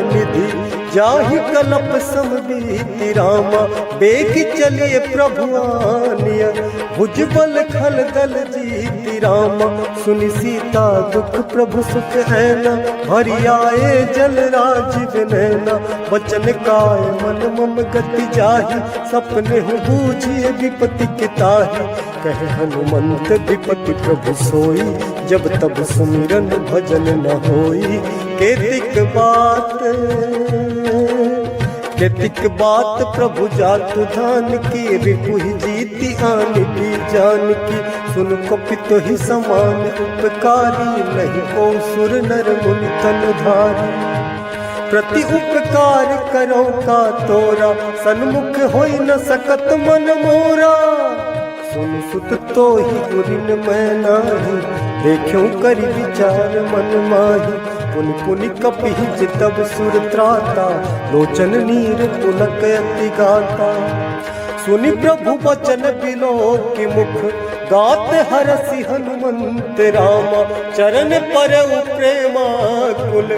निधि, जाहि कलप सम बीति रामा। बेग चलिए प्रभु आनिया, भुजबल खल दल जीति रामा। सुनि सीता दुख प्रभु सुख ऐना, भरि आए जल राजीव नैना। वचन काय मन मम गति जाहि, सपने हूँ बूझिए विपत्ति के ताहि। कहे हनुमंत विपत्ति प्रभु सोई, जब तब सुमिरन भजन न होई। केतिक बात प्रभु जातु धान की, रिपुहि जीति आन की जान की। सुन कपितो ही समान उपकारी, नहीं को सुर नर मुनि तन धारी। प्रति उपकार करो का तोरा, सन्मुख होई न सकत मन मोरा। सुन सुत तो ही गुरिन मैं नाही, देखूं करि विचार मन माही। पुनि पुनि कपिहि तब सुर त्राता, लोचन नीर पुलक अति गाता। सुनि प्रभु वचन बिलो कि मुख, गात हरसि हनुमंत रामा, चरण परउ प्रेमा कुल,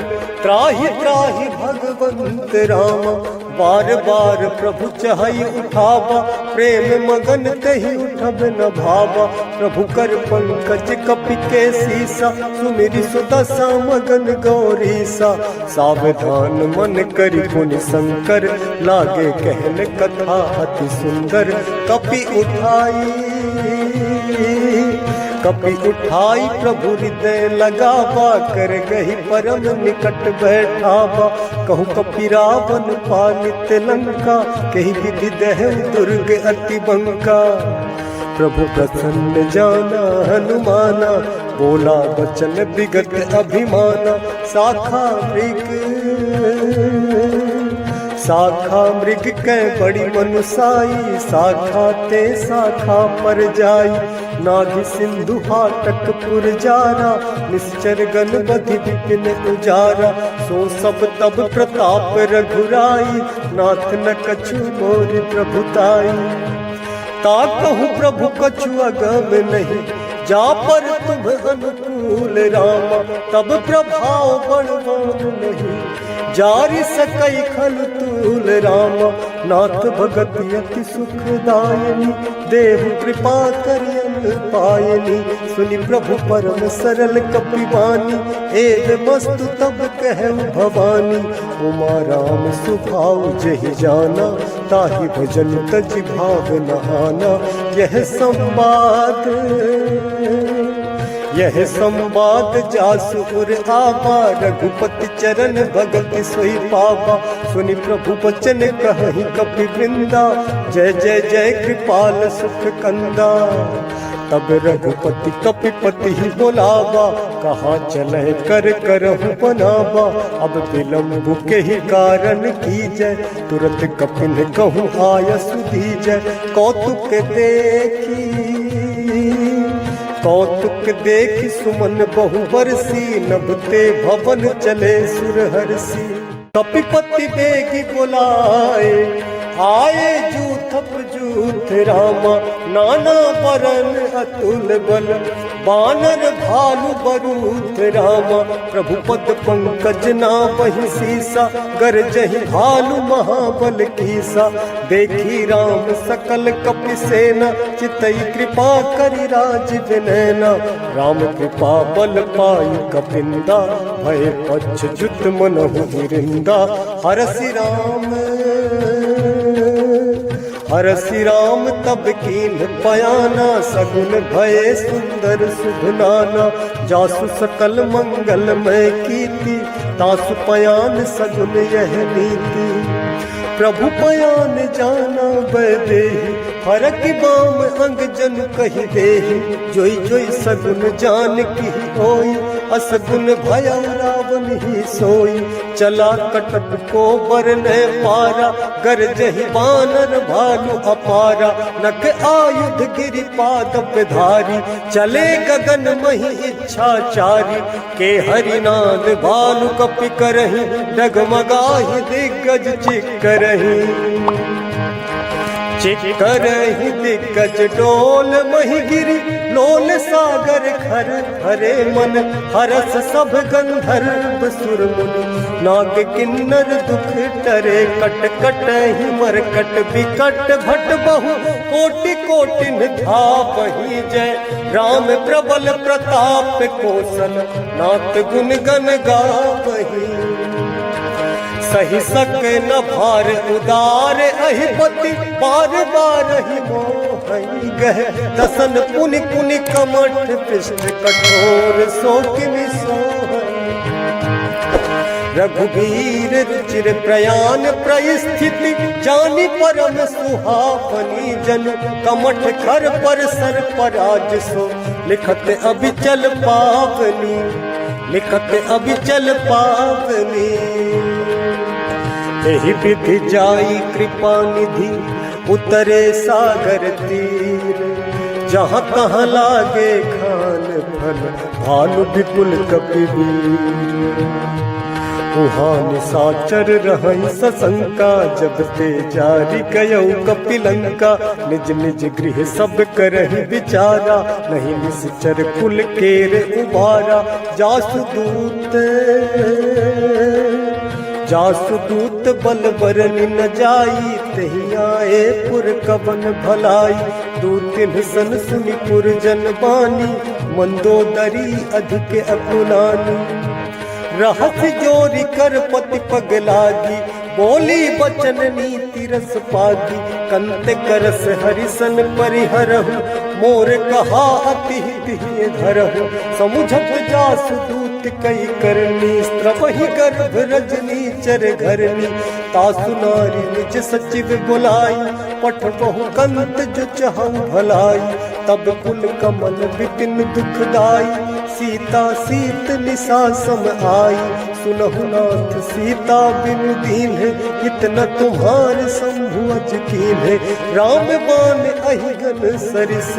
त्राहि त्राहि भगवंत रामा। बार बार प्रभु चहई उठावा, प्रेम मगन तहि उठब न भावा। प्रभु कर पंकज कपि के सीसा, सुमिरि सुदशा मगन गौरीसा। सावधान मन करि पुनि शंकर, लागे कहन कथा अति सुंदर। कपि उठाई प्रभु हृदय लगावा, कर गही परम निकट बैठावा। कहूँ कपि रावण पालित लंका, कही विधि दहु दुर्ग अति बंका। प्रभु प्रसन्न जाना हनुमाना, बोला वचन विगत अभिमाना। शाखा मृग कै बड़ी मनुसाई, शाखा ते शाखा पर जाई। नाग सिंधु हाटक पुर जारा, निश्चर गण बधि विपिन उजारा। सो सब तब प्रताप रघुराई, नाथ न कछु मोर प्रभुताई। ता कहूँ प्रभु कछु अगम नहीं, जा पर तुम अनुकूल रामा। तब प्रभाव बड़वान नहीं, जारि सकई खल तूल रामा। नाथ भगत अति सुखदायनी, देहु कृपा करियन पायनी। सुनि प्रभु परम सरल कपिवानी, एव मस्तु तब कहु भवानी। उमा राम सुभाव जहि जाना, ताहि भजन तजि भाव न आना। यह संवाद जासु उर आवा, रघुपति चरण भगत सोई पावा। सुनि प्रभु वचन कहहि कपि वृंदा, जय जय जय कृपाल सुख कंदा। तब रघुपति कपिपति ही बोलावा, कहाँ चले कर करहु बनावा। अब विलम्ब के ही कारण कीजय, तुरत कपिन कहूँ आय सुधीजय। कौतुक देखि सुमन बहु बरसी, नभते भवन चले सुरहरसी। कपिपति बेगी बुलाए, आए जूथप जूथ रामा। नाना बरन अतुल बल, बानर भालु बरूथ रामा। प्रभु पद पंकज नावहि सीसा, गरजहि भालु महाबल कीसा। देखी राम सकल कपि सेना, चितई कृपा करि राज विनैना। राम कृपा बल पाई कपिंदा, भय पच्छुत मनहु हिरिंदा। हरसि राम तब कीन पयाना, सगुन भये सुंदर सुभनाना। जासु सकल मंगलमय कीर्ति, तासु पयान सगुन यह नीति। प्रभु पयान जाना वैदेही, फरक बाम अंग जन कहि देहि। जोई जोई सगुन जान की होई, असगुन भया रावण ही सोई। चला कटक को बरने पारा, गरजहि बानर भालु अपारा। नख आयुध गिरि पाद धारी, चले गगन मही इच्छाचारी। के हरिनाद भालु कपि करहि, डगमगाहि दिग्गज चिक्करहि दिग्गज डोल मही गिरि। लोल सागर खर हरे मन, हरस सब गंधर्व सुर मुनि। नाग किन्नर दुख टरे, कट कट ही मरकट बिकट। भट बहु कोटि कोटिन धावहि जय, राम प्रबल प्रताप कौशल। नाथ गुण गन गावहि, सही सक न भार उदार। अहिपति बार बार ही मोहि गह, दसन पुनि पुनि कमठ पृष्ठ कठोर। सो किमि सोहै रघुबीर रुचिर प्रयाण परिस्थिति। जानि परम सुहावनी जन, कमठ खर पर सर पराज सो। लिखत अबिचल पावनी, एहि विधि जाई कृपा निधि। उतरे सागर तीर, जहाँ तहाँ लागे खान फल। भालु विपुल कपिवीर, उहाँ निशाचर रहई सशंका, जब ते जारी गयऊ कपिलंका। निज निज गृह सब करहि विचारा, नहीं निश्चर कुल केर उबारा। जासुदूत बल न जाई, तहि आए पुर कवन भलाई। दू तिन सन सुनि पुर जन बानी, मंदोदरी अधिक अकुलानी। रहस जोरी कर पति पग लागी, बोली बचन नीति रस पागी। कंत करस हरिसन परिहरहु, मोर कहा अति हित धरहु। समुझत जासुदूत कई करनी, स्त्रवहि गर्भ रजनी चर घरनी। तासु नारी निज सचिव बुलाई, पठबहु कंत जो चहु भलाई। तब कुल कमल विपिन दुखदाई, सीता सीत निशा सम आई। सुनहु नाथ सीता बिनु दीन्ह, इतना तुम्हार शंभु अज कीन्ह। राम बाण अहिगन सरिस,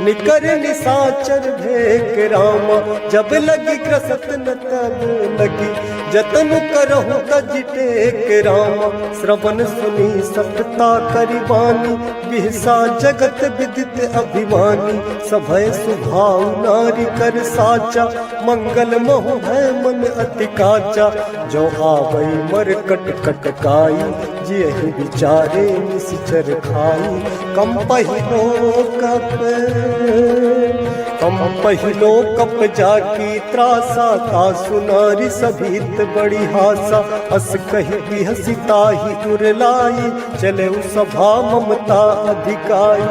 निकर निशाचर भेक रामा। जब लगी ग्रसत न तब लगी, जतन करहु तज टेक रामा। श्रवण सुनी सतता करि बानी, बिहसा जगत विदित अभिमानी। सभय सुभाव नारी कर साचा, मंगल मोह भय मन अति काचा। जो आवई मर कट कट काई, जियहि विचारे निश्चर खाई। कम पहिलो कप जाकी त्रासा, तासु नारी सभीत बड़ी हासा। अस कहि बिहसिता ही उरलाई, चले सभा ममता अधिकाई।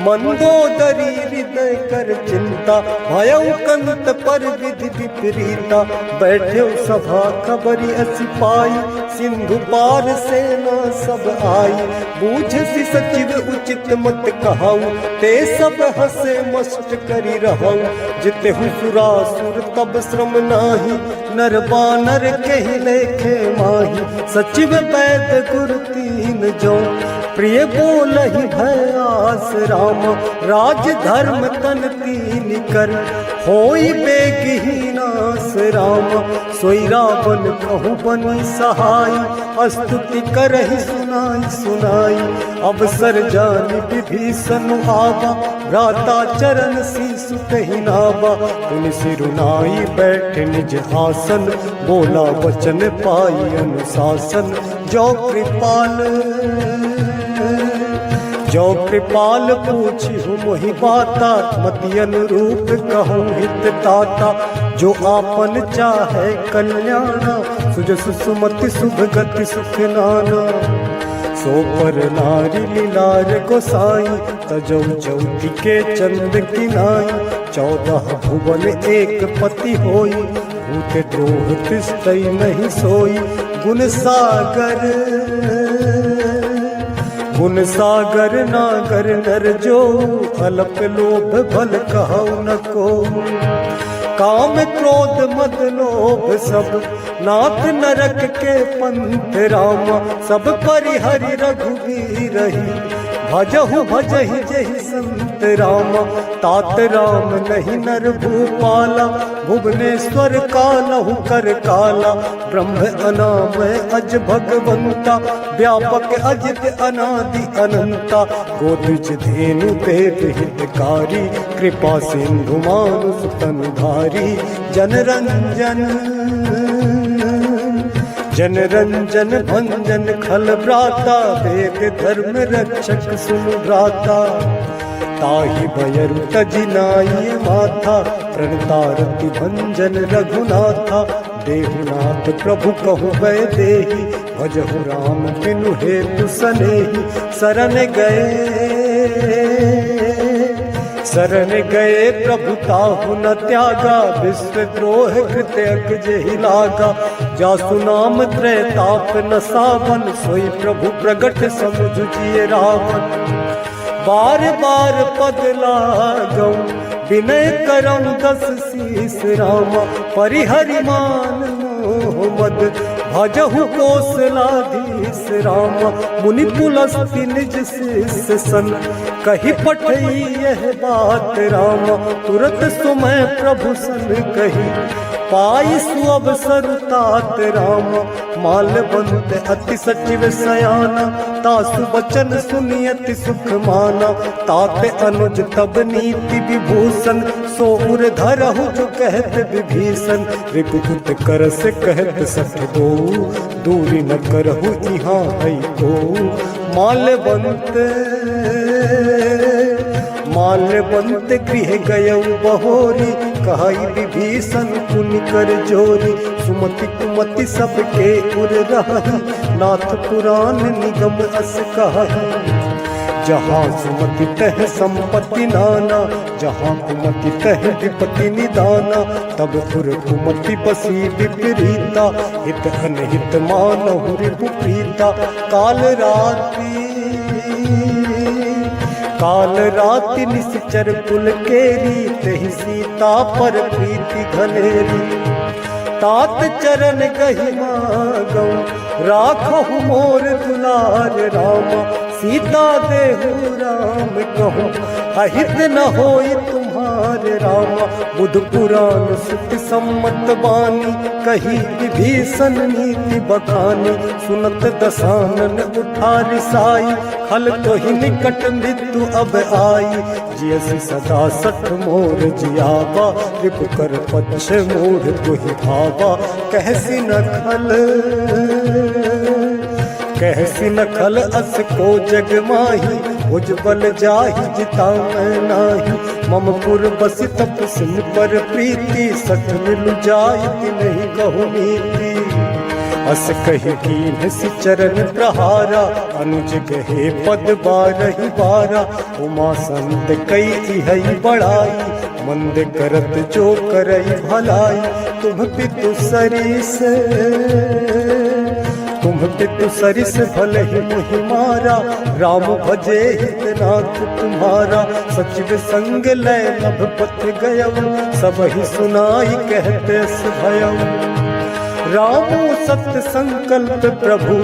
मंदोदरी हृदय कर चिंता, भयउ कंत पर विधि विपरीता। बैठे सभा खबरी असी पाई, सिंधु पार सेना सब आई। बूझसी सचिव उचित मत कहाऊ, ते सब हसे मस्त करी रहऊ। जितेहु सुरासुर तब श्रम नाही, नर बानर कहि लेखे माही। सचिव वैद गुरु तीन जो, प्रिय बोलहि भय आस राम। राज धर्म तन तीन कर, होई बेगही नास राम। सोई रावण कहु बनी सहाय, स्तुति करहि सुनाई सुनाई। अवसर जानि विभीषण आवा, भ्राता चरण शीसु कहि नावा। तुम सिरुनाई बैठ निज आसन, बोला वचन पाई अनुशासन। जो कृपाल पूछिहु मोहि बाता, मति अनुरूप कहूँ हित ताता। जो आपन चाहे कल्याणा, सुजस सुमति शुभ गति सुख नाना। सो पर नारी लीलार गोसाई, तजौ ज्योति के चंद किनाई। 14 भुवन एक पति होई, भूत द्रोह तिस्तई नहीं सोई। गुण सागर नागर नर जो, अल्प लोभ भल कहु न को। काम क्रोध मद लोभ सब, नाथ नरक के पंथ रामा। सब परिहरि रघुबीरहि, भजहु भजहि जहि संत रामा। तात राम नहीं नर भूपाला, भुवनेश्वर कालहु कर काला। ब्रह्म अनामय अज भगवंता, व्यापक अजित अनादि अनंता। गोद्विज धेनु देव हितकारी, कृपा सिंधु मानुष तनुधारी। जन रंजन भंजन खल भ्राता, वेद धर्म रक्षक सुन भ्राता। ताहि भयरु तजि नाई माथा, प्रणतारति भंजन रघुनाथा। देहुनाथ प्रभु कहु वै देहि, भजहु राम बिनु हेतु सनेहि। शरण गए प्रभु ताहु न त्यागा, विश्व द्रोह कृत्य जेहि लागा। जासु नाम त्रय ताप न सावन, सोई प्रभु प्रगट समुझ जिय रावण। बार बार पद लागऊ, विनय करम 10 शीस रामा। परिहरि मान मोह मद, भजहु कौशलाधीश रामा। मुनि पुलस्ति निज शिष्य सन, कही पठई यह बात रामा। तुरत सुमय प्रभु सन कही, पाई सुअवसर तात राम, मालवंत अति सचिव सयाना, तासु बचन सुनि अति सुख माना, ताते अनुज तब नीति विभूषण, सो उर धरहु जो कहत विभीषण, रिपुपुत कर से कहत सठ दो, दूरी न करहु इहाँ है को। माल्यवंत गृह गयऊ बहोरी, कहाई विभीषण पुनि कर जोरी, सुमति कुमति सबके उर रही, नाथ पुराण निगम अस कही। जहाँ सुमति तह संपत्ति नाना, जहाँ कुमति तह विपत्ति निदाना, तब पुर कुमति बसी विपरीता, हित अनहित मानहु रिपुप्रीता। काल राति निश्चर कुल केरी, तहि सीता पर प्रीति घनेरी। तात चरण गहि मागौ, राखहु मोर दुलार रामा, सीता देहु राम कहूँ, अहित न होई तुम्हारे रामा। बुध पुराण सुत सम्मत बानी, कही विभीषण नीति बखानी, सुनत दसानन उठा रिसाई, खल तो ही निकट मृत्यु अब आई। जियसि सदा सठ मोर जियावा, रिपु कर पक्ष मोर तुहि भावा, कहसी न खल अस को जग माही, उज्जवल जाहि जिता मैं नाही। मम पुर बसि तप सिन पर प्रीति, सठ मिलु जाहि नहीं कहु नीति। अस कहि कीन्ह सि चरण प्रहारा, अनुज गहे पद बारहि बारा। उमा संत कई इहै बड़ाई, मंद करत जो करई भलाई। तुम पितु सरिस भले ही मुहि मारा, राम भजे हित नाथ तुम्हारा। सचिव संग लय नभ पथ गयऊ, सबहि सुनाई कहते अस भयऊ। रामो सत्य संकल्प प्रभु,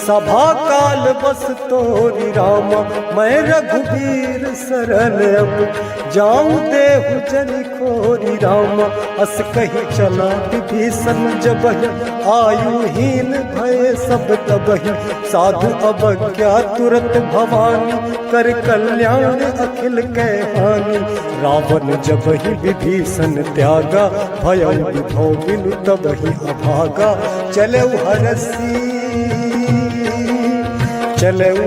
सभा काल बस तोरी रामा। मैं रघुबीर सरल अब, जाऊं देहु जनि खोरी रामा। अस कही चला विभीषण जबहि, आयुहीन भय सब तबहि। साधु अवज्ञा तुरत भवानी, कर कल्याण अखिल कै हानि। रावण जबहि विभीषण त्यागा, भय विभव बिनु तबहि अभागा। चलऊ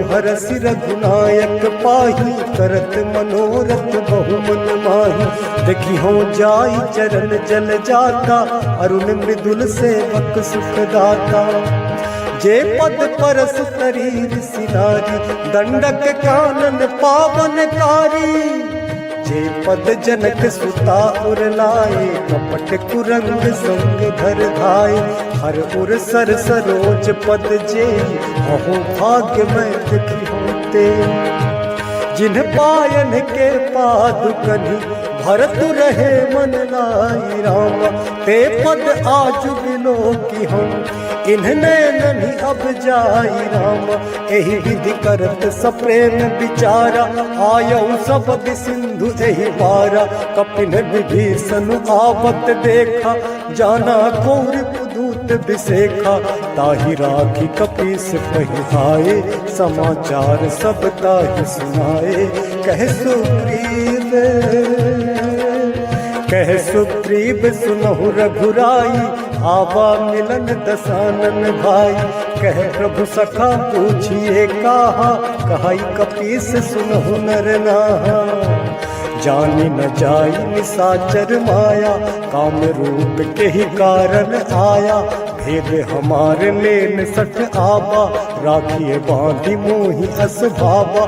हरसि रघुनायक पाही, करत मनोरथ बहु मन माही। देखी हो जाई चरण जल जाता, अरुण मृदुल सेवक सुख दाता। जे पद परस तरी ऋषि नारी, दंडक कानन पावनकारी। जे पद जनक सुता उर लाए, कपट कुरंग संग धर धाय। हर उर सर सरोज पद जे, अहो भाग्य मैं दुखी होते। जिन्ह पायन के पादुकनि, भरत रहे मन लाई रामा। ते पद आज बिलो की हम, इन्हने ननि अब जाई रामा। एहि विधि करत सप्रेम विचारा, आयऊ सब सिंधु एहि पारा। कपिन विभीषण आवत देखा, जाना कौर पुदूत बिसेखा। ताहि राखी कपीस पहिहाए, समाचार सब ताहि सुनाए। कह सुग्रीव सुनहु रघुराई, आवा मिलन दसानन भाई। कह प्रभु सखा पूछिए काहा, कहाई कपीस सुनहु नर नाहा। जानी न जाई निसाचर माया, काम रूप के ही कारण आया। भेद हमारे लेन सठ आबा, राखिए बांधी मोहि अस भावा।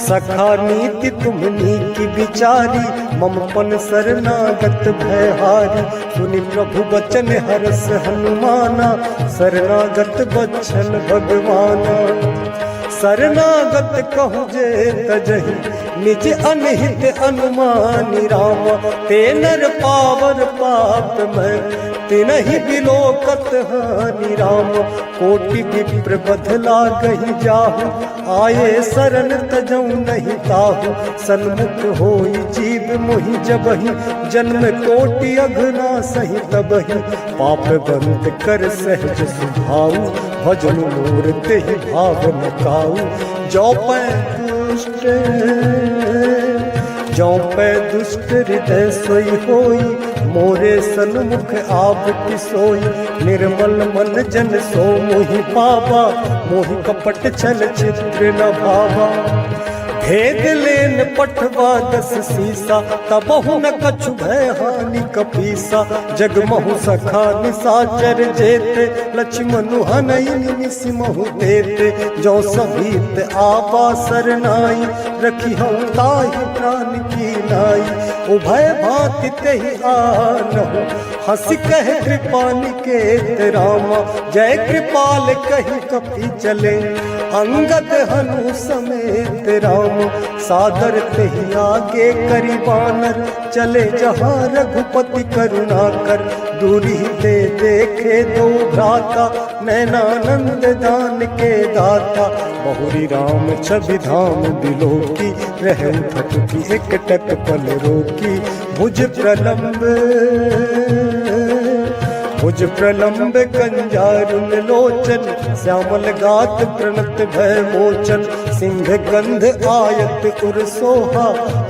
सखा नीति तुमनी की विचारी, मम पन शरणागत भयहारी। सुनि प्रभु बचन हरस हनुमाना, शरणागत बचन भगवाना। शरणागत कहु जे तजहि, निज अनहित अनुमानी रामा। ते नर पावर पाप मैं, तिनहि बिलोकत हानि राम। कोटि विप्र बदला गहि जाहु, आये शरण तजौ नहीं ताहु। सन्मुख होई जीव मोहि जबहि, जन्म कोटि अघना सहि तबहि। पाप बंद कर सहज सुभाऊ, भजन मोर तेहि भाव न काऊ। जो पै दुष्ट जो पै दुष्ट हृदय सोई होई, मोरे सन्मुख आप सोई। निर्मल मन जन सो मोहि पावा, मोहि कपट छल चित्र न भावा। भेद लेन पठवा दस सीसा, तबहु न कछु भय हानि कपीसा। जगमहु सखा निसाचर जेते, लक्ष्मण हनई निमिषमहु देते। जो सभीत आवा सरनाई, रखी हम ताहि प्राण की नाई। उभय भांति तेहि आनहु, हंस कह कृपा निकेत रामा। जय कृपाल कहि कपि चले, अंगद हनु समेत राम। सादर तेहि आगे करि बानर, चले जहाँ रघुपति करुणा कर। दूरी ते देखे दो भ्राता, नैनानंद दान के दाता। बहुरी राम छवि धाम बिलोकी, रहु थकुति एकटक पल रोकी। भुज प्रलंब कंजारुन लोचन, श्यामल गात प्रणत भय मोचन। सिंह गंध आयत उर सोहा,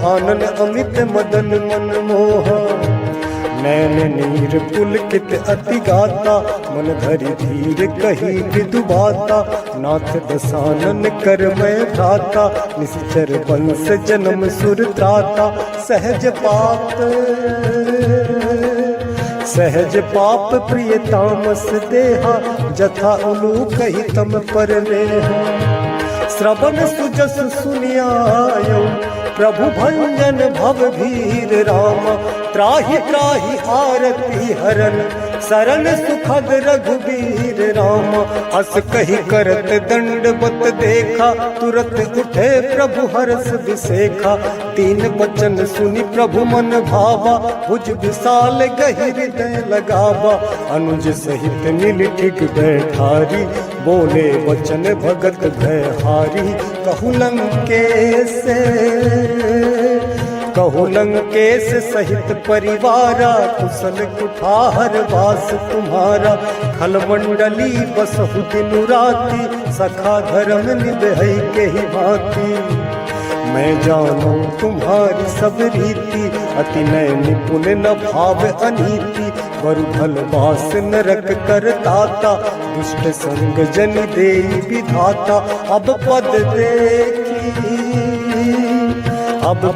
आनन अमित मदन मन मोहा। नैन नीर पुलकित अति गाता, मन धरि धीर कही विदु बाता। नाथ दसानन कर मैं भ्राता, निश्चर वंश जन्म सुर त्राता। सहज पाप प्रिय तामस देहा, जथा उलू कही तम पर नेहा। श्रवण सुजस सुनियायो, प्रभु भंजन भव भीर राम। त्राहि त्राहि आरती हरन, शरण सुखद रघुबीर राम। अस कही करत दंडवत देखा, तुरत उठे प्रभु हरस विसेखा। तीन वचन सुनि प्रभु मन भावा, भुज विशाल गहि हृदय लगावा। अनुज सहित नील ठिक बैठारी, बोले वचन भगत भय हारी। कहु लंकेश सहित परिवारा, कुशल कुठार वास तुम्हारा। खलमंडली बसहु दिनु राति, सखा धर्म निभै के ही भांति। मैं जानू तुम्हारी सब रीति, अति नय निपुण न भाव अनीति। बरु भल वास नरक कर दाता, दुष्ट संग जन देई विधाता। अब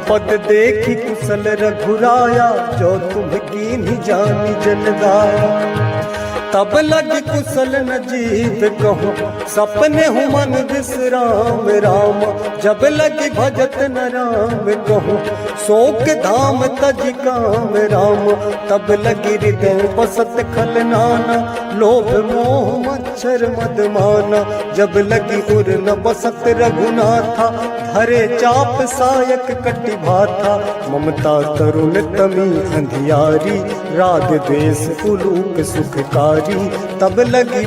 पद देखी कुशल रघुराया, जो तुम कीन्ही जानी जन गाया। तब लग कुशल न जीव कहूँ, सपने हूँ मन विश्राम राम। जब लग भजत न राम कहूँ, शोक धाम तज काम राम। तब लगी हृदय बसत खल नाना, लोभ मोह मच्छर मद माना। जब लगी उर न बसत रघुनाथा, हरे चाप सायक कटि भाथा। ममता तरुण तमी अंधियारी, राग द्वेष उलूक सुखकारी। तब लगी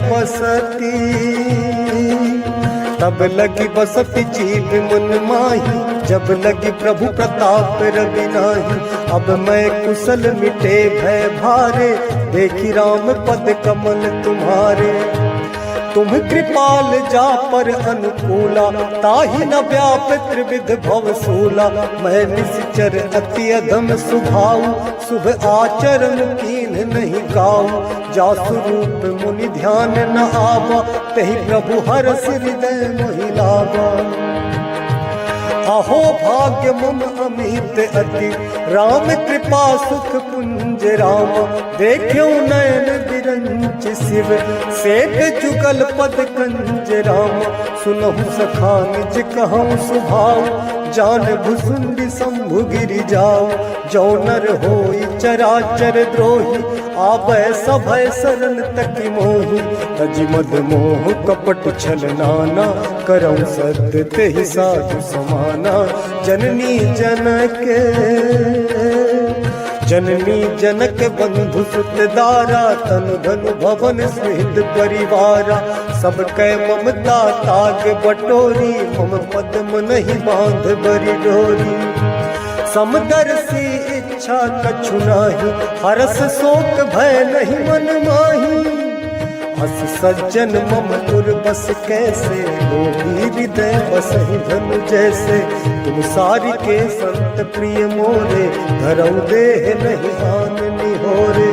बसती जीव मन माही, जब लगी प्रभु प्रताप रवि नाही। अब मैं कुशल मिटे भय भारे, देखी राम पद कमल तुम्हारे। तुम कृपाल जा पर अनुकूला, ताहि न व्याप त्रिविध भव सूला। मैं निश्चर अति अधम सुभाऊ, शुभ आचरण कीन नहीं गाऊ। जासु रूप मुनि ध्यान न आवा, तहि प्रभु हरस हृदय मोहि लावा। अहो भाग्य मम अमित अति, राम कृपा सुख पुंज राम। देखो नयन बिरंच शिव, सेठ जुगल पद कंज राम। सुनहु सखा निज कहूँ सुभाऊ, जान भुसुंडी शंभु गिरि जाओ। जो नर होई चराचर द्रोही, आबै सभय शरण तकि मोहि। तजि मद मोह कपट छल नाना, करऊँ सत्य तेहि साधु समाना। जननी जनक जननी जनक बंधु सुत दारा, तन धनु भवन स्नेहित परिवारा। सब कै ममता ताग बटोरी, मम पद्म नहीं बांध बरी डोरी। समदर्शी इच्छा कछु नाही, हरस शोक भय नहीं मन माही। हस सज्जन मम पुर बस कैसे, लोभी हृदय बसहि धनु जैसे। तुम सारी के संत प्रिय मोरे, धरऊ देह नहीं आन निहोरे।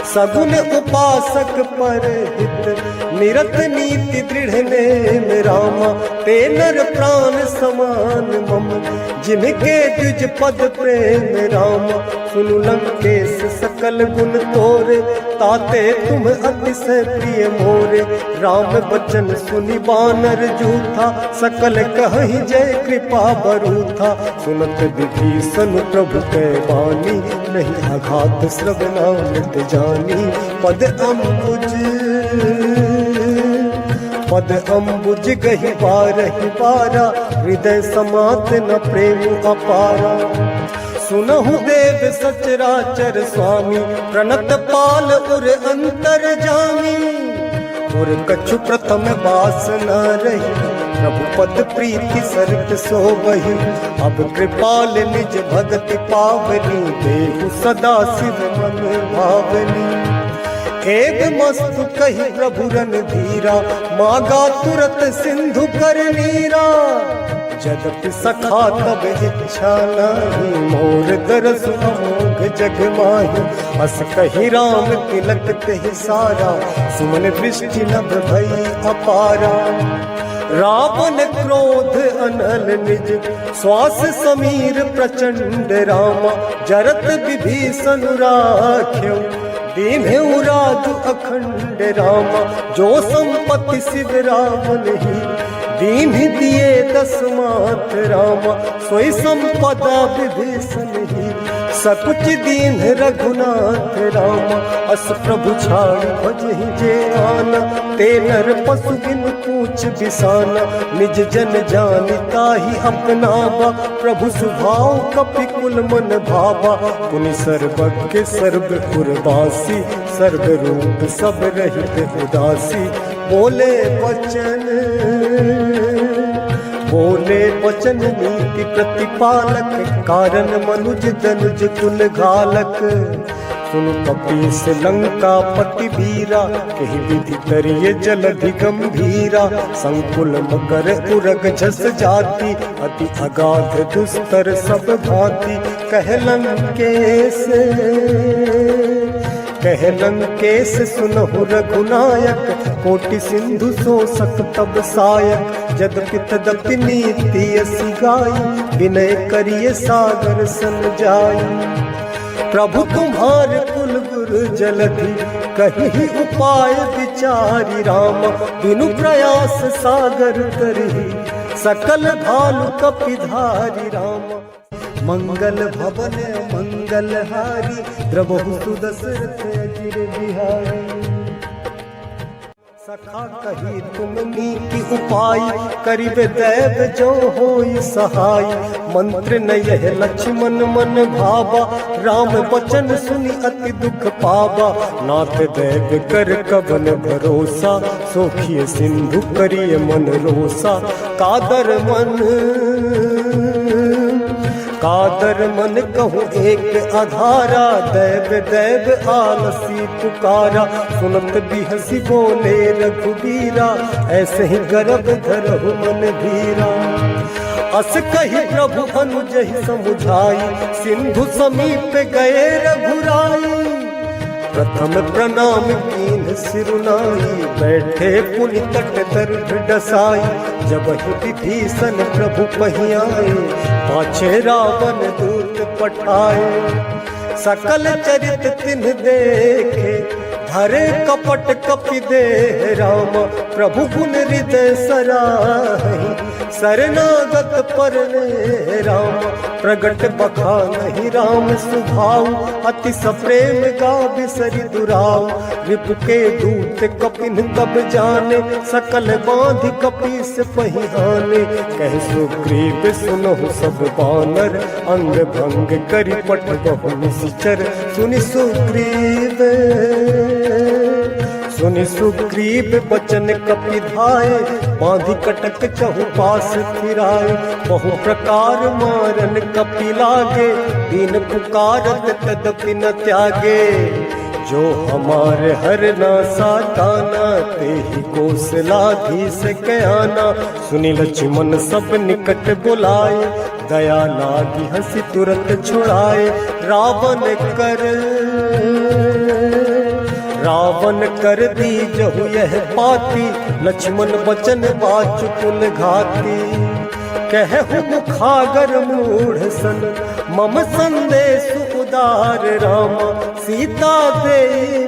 सगुन उपासक पर हित, निरत नीति दृढ़ नेम रामा। ते नर प्राण समान मम, जिनके द्विज पद प्रेम रामा। सुनु लंकेश सकल गुण तोरे, ताते तुम अतिशय प्रिय मोरे। राम बचन सुनि बानर जूथा, सकल कहि जय कृपा बरूथा। सुनत विभीषण प्रभु कै वाणी, नहीं आघात श्रवणामृत जानी। पद अम्बुज गहि बारहि बारा, हृदय समात न प्रेम अपारा। सुनहु देव सचराचर स्वामी, प्रणत पाल उर अंतर जामी। उर कछु प्रथम बास न रही, प्रभु पद प्रीति सरित सोबहि। अब कृपाल निज भगति पावनी, देहु सदा शिव मन भावनी। एक मस्तु कही प्रभु रणधीरा, मागा तुरत सिंधु कर नीरा। जगति सखा तब इच्छा नहीं, मोर दरस अमोघ जग माही। अस कही राम तिलक तेहि सारा, सुमन दृष्टि नभ भई अपारा। रावण क्रोध अनल निज, श्वास समीर प्रचंड रामा। जरत विभीषण राख्यो, दीन्हु राजु अखंड रामा। जो संपत्ति शिव रावण ही, दीन्ह दिए दस मात रामा। सोई संपदा विभीषण ही, सकुच दीन्ह रघुनाथ रामा। अस प्रभु छाड़ भजहि जे आना, ते नर पशु बिन पूछ बिसाना। निज जन जानिता ही अपनावा, प्रभु सुभाव कपि कुल मन भावा। पुनि सर्वज्ञ सर्व पुरवासी, सर्व रूप सब रहित उदासी। बोले वचन नीति प्रतिपालक, कारण मनुज दनुज कुल घालक। सुनु कपीस लंका पति वीरा, कही विधि तरिये जलधि गंभीरा। संकुल मकर उरग झस जाति, अति अगाध दुस्तर सब भांति। कहलन केस सुनहु रघुनायक, कोटि सिंधु शोषक तब सायक। जदपि तदपि नीति असी गाई, विनय करिए सागर सन जाई। प्रभु तुम्हारे कुल गुरु जलधि, कहीं उपाय विचारी राम। बिनु प्रयास सागर तरही, सकल भालु कपिधारी राम। मंगल भवन मंगल हारी, द्रवहु सुदशरथ अजिर बिहारी। सखा कही तुम नीति उपाय, करिबे दैव जो होई सहाय। मंत्र न यह लक्ष्मण मन भावा, राम वचन सुनि अति दुख पावा। नाथ दैव कर कवन भरोसा, सोखिए सिंधु करिए मन रोसा। कादर मन कहूँ एक आधारा, दैव दैव आलसी पुकारा। सुनत बिहसी बोले रघुबीरा, ऐसे ही गर्भ धरहु मन धीरा। अस कही प्रभु अनुज ही समुझाई, सिंधु समीप गए रघुराई। प्रथम प्रणाम कीन्ह सिरुनाई, बैठे पुनि तट दर्भ डसाई। जब ही विभीषण प्रभु पहियाए, पाछे रावण दूत पठाए। सकल चरित तिन्ह देखे, धरे कपट कपि देह राम। प्रभु गुण हृदय सराहि, शरणागत पर राम प्रगट बखा नहीं राम सुभाव अति सप्रेम गा बिसरि दुराव रिपु के दूत कपिन तब जाने सकल बांध कपीस पहिहाने कह सुग्रीव सुनहु सब बानर अंग भंग करि पट बहु निश्चर सुनि सुग्रीव बचन कपि धाये बांधि कटक चहु पास फिराए बहु प्रकार मारन कपि लागे दीन पुकारत तदपि न त्यागे जो हमारे हर नासा ताना ते ही कौशलाधीश कयाना सुनि लक्ष्मण सब निकट बुलाए दया लागी हंसी तुरंत छुड़ाए रावण कर दी जहु यह पाती लक्ष्मण बचन बाचु कुल घाती कहु मुखागर मूढ़ सन मम संदेश उदार राम सीता दे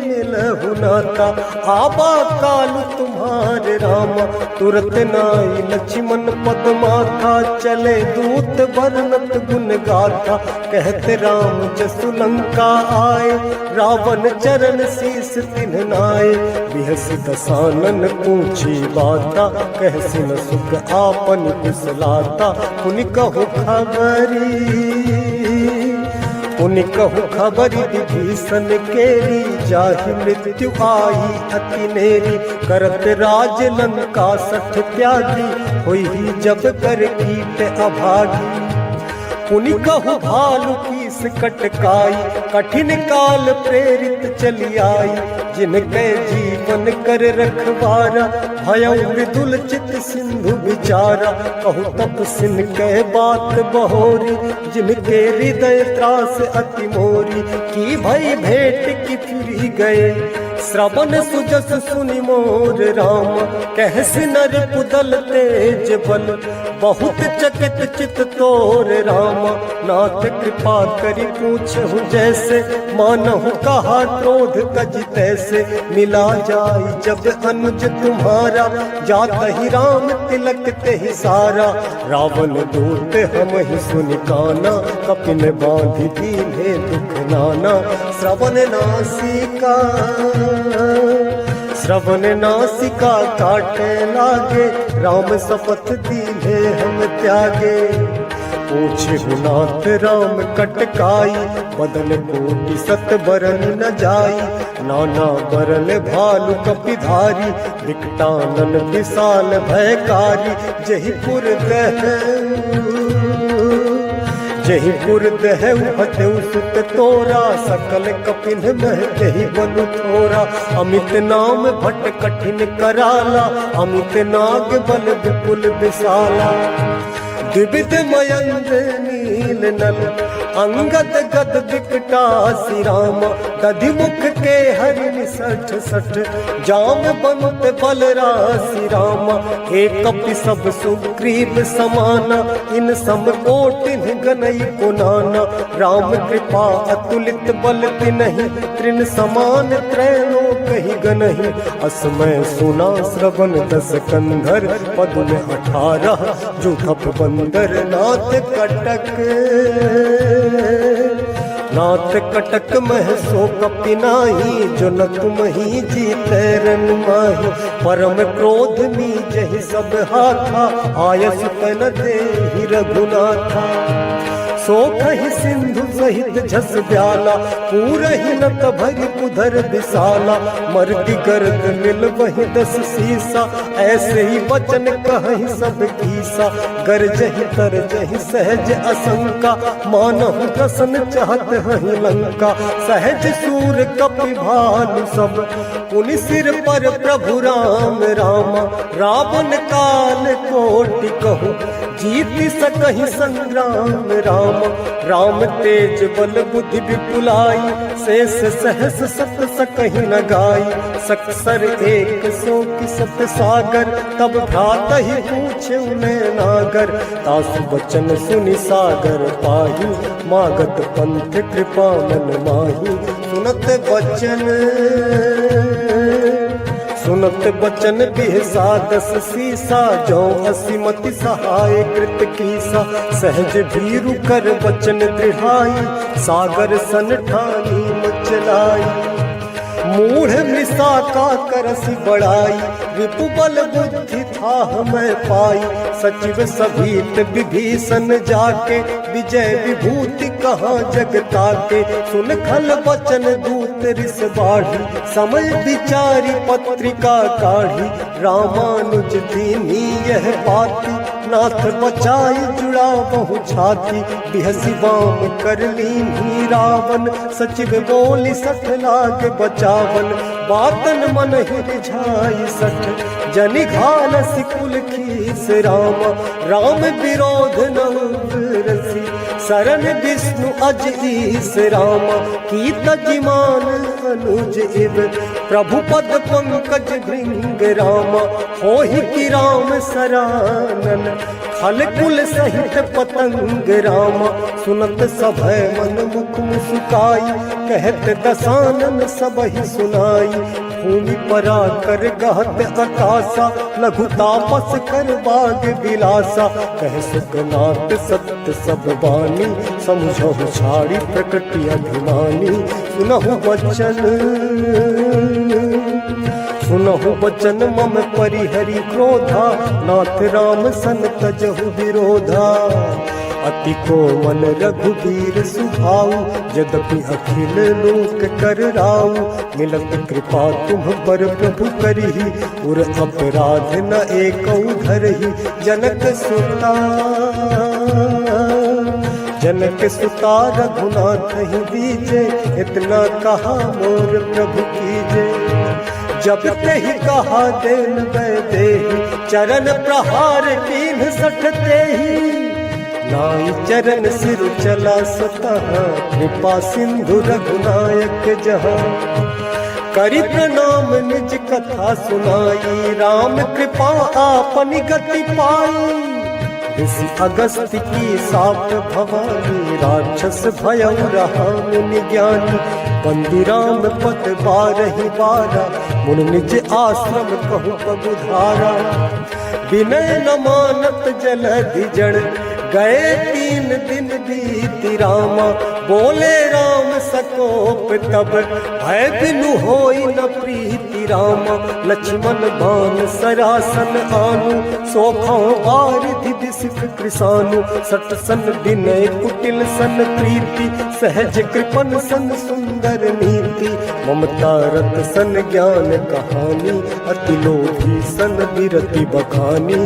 मिलहु नाता आबा काल तुम्हारे राम तुरत नाई लक्ष्मण पद माथा चले दूत वर्णत गुण गाथा कहते राम जसु लंका आए रावण चरण शीस तिन्ह नाए बिहस दसानन पूछी बाता कहसी न सुख आपन कुशलाता पुनि कहु खबरी विभीषण केरी जाहि मृत्यु आई अति नेरी करत राज लंका सठ त्यागी होई जब कर कीट अभागी पुनि कहु भालु कीस कटकाई कठिन काल प्रेरित चली आई जिनके जीवन कर रखवारा भयउ मृदुल चित सिंधु विचारा कहु तप सिन के बात बहोरी जिनके हृदय त्रास अति मोरी की भई भेंट की फिरी गए श्रवण सुजस सुनि मोर राम कहसि नर पुदल तेज बल बहुत चकित चित तोर राम नाथ कृपा करि पूछहु जैसे मानहु कहा क्रोध कज तैसे मिला जाई जब अनुज तुम्हारा जात ही राम तिलक ते ही सारा रावण दूत हम ही सुनि काना कपिन बांधि दीन्हे दुख नाना श्रवण नासिका काटे लागे राम शपथ दीन्हे हम त्यागे पूछे नाथ राम कटकाई बदन कोटि सत बरन न जाई नाना बरन भालु कपिधारी विकटानन विशाल भयकारी जहीपुर दहु हतउ सुत तोरा सकल कपिन मह जही बनु थोरा अमित नाम भट कठिन कराला अमित नाग बल विपुल विशाला विविध मयंद नील नल अंगद गद विकटासी राम दधि मुख के हरि सठ सठ जाम बंत बल राशि राम एक कपि सब सुग्रीव समाना इन सम कोटिन गनई पुनाना राम कृपा अतुलित बल तिनहि तृण समान त्रैलोक ही गनहि असमय सुना श्रवण दस कंधर पद में 18 जो थप बंदर नाथ कटक मह सो कपि नाही जो न तुम ही जीते रन माही परम क्रोध नीजहि सब हाथा आयस तन देहि रघुनाथा सो कहि सिंधु सहित झस ब्याला पूरहि नत भरि उधर विशाला मर्दी गर्द मिल वही 10 सीसा ऐसे ही वचन कहि सब कीसा गरजहि तरजहि सहज असंका मानहु रसन चाहत हहि लंका सहज सूर कपि भालु सब पुनि सिर पर प्रभु राम रामा रावण काल कोटि कहु जीति सकहि संग्राम राम राम तेज बल बुद्धि विपुलाई शेष सहस सत सकहि न गाई सकसर एक सो की सत सागर तब भ्रात ही पूछे उन्हें नागर तासु बचन सुनि सागर पाही मागत पंथ कृपा मन माही सुनत बचन बिहसा 10 सीसा, जो असीमति सहाय कृत कीसा। सहज भीरु कर बचन दृढ़ाई, सागर सन ठानी मचलाई। मूढ़ मृषा का करसी बढ़ाई, रिपु बल बुद्धि था हमें पाई। सचिव सभीत विभीषण जाके, विजय विभूति कहाँ जगता के। सुन खल बचन दूत रिस बाढ़ी, समय विचारी पत्रिका काढ़ी। रामानुज दीनी यह बाती, नाथ बचाई जुड़ा बहु छाती। बिहसी वाम कर लीनी रावण, सचिव बोली 60 लाख बचावन। बातन मन ही रिझाई 60, जनि घाल सिकुल खीस रामा। राम विरोध न रसी, शरण विष्णु अज ईस रामा। की तजिमान अनुज इव, प्रभु पद पंकज भृंग रामा। होहि कि राम सरानन, खल कुल सहित पतंग रामा। सुनत सभय मन मुख मुस्काई, कहत दसानन सबहि सुनाई। भूमि परा कर गहत आकाशा, लघु तापस कर बाग विलासा। कह सुखनाथ सत्य सब बानी, समझहु छाड़ी प्रकृति अभिमानी। सुनहु वचन मम परिहरि क्रोधा, नाथ राम सन तजहु विरोधा। अति कोमल रघुवीर सुभाऊ, यद्यपि अखिल लोक कर राऊ। मिलत कृपा तुम पर प्रभु करही, उर अपराध न एकौ धरही। जनक सुता रघुनाथ ही बीजे, इतना कहा मोर प्रभु कीजे। जब तहि कहा देन देहि, चरण प्रहार कीन्ह 60 तेहि। नाई चरण सिर चला सतः, कृपा सिंधु रघुनायक जहाँ। करि प्रणाम निज कथा सुनाई, राम कृपा आपनि गति पाई। ऋषि अगस्त्य की साप भवानी, राक्षस भयउ रहा मुनि ज्ञानी। बंदी राम पद 12 बारा, मुन निज आश्रम कहु पगुधारा। विनय न मानत जलधि जड़, गए 3 दिन बीती रामा। बोले राम सकोप तब, भय बिनु होई न प्रीति रामा। लक्ष्मण बाण सरासन आनु, सोखौ वारिधि बिसिख कृसानु। 60 सन विनय कुटिल सन प्रीति, सहज कृपन सन सुंदर नीति। ममता रत सन ज्ञान कहानी, अति लोभी सन विरति बखानी।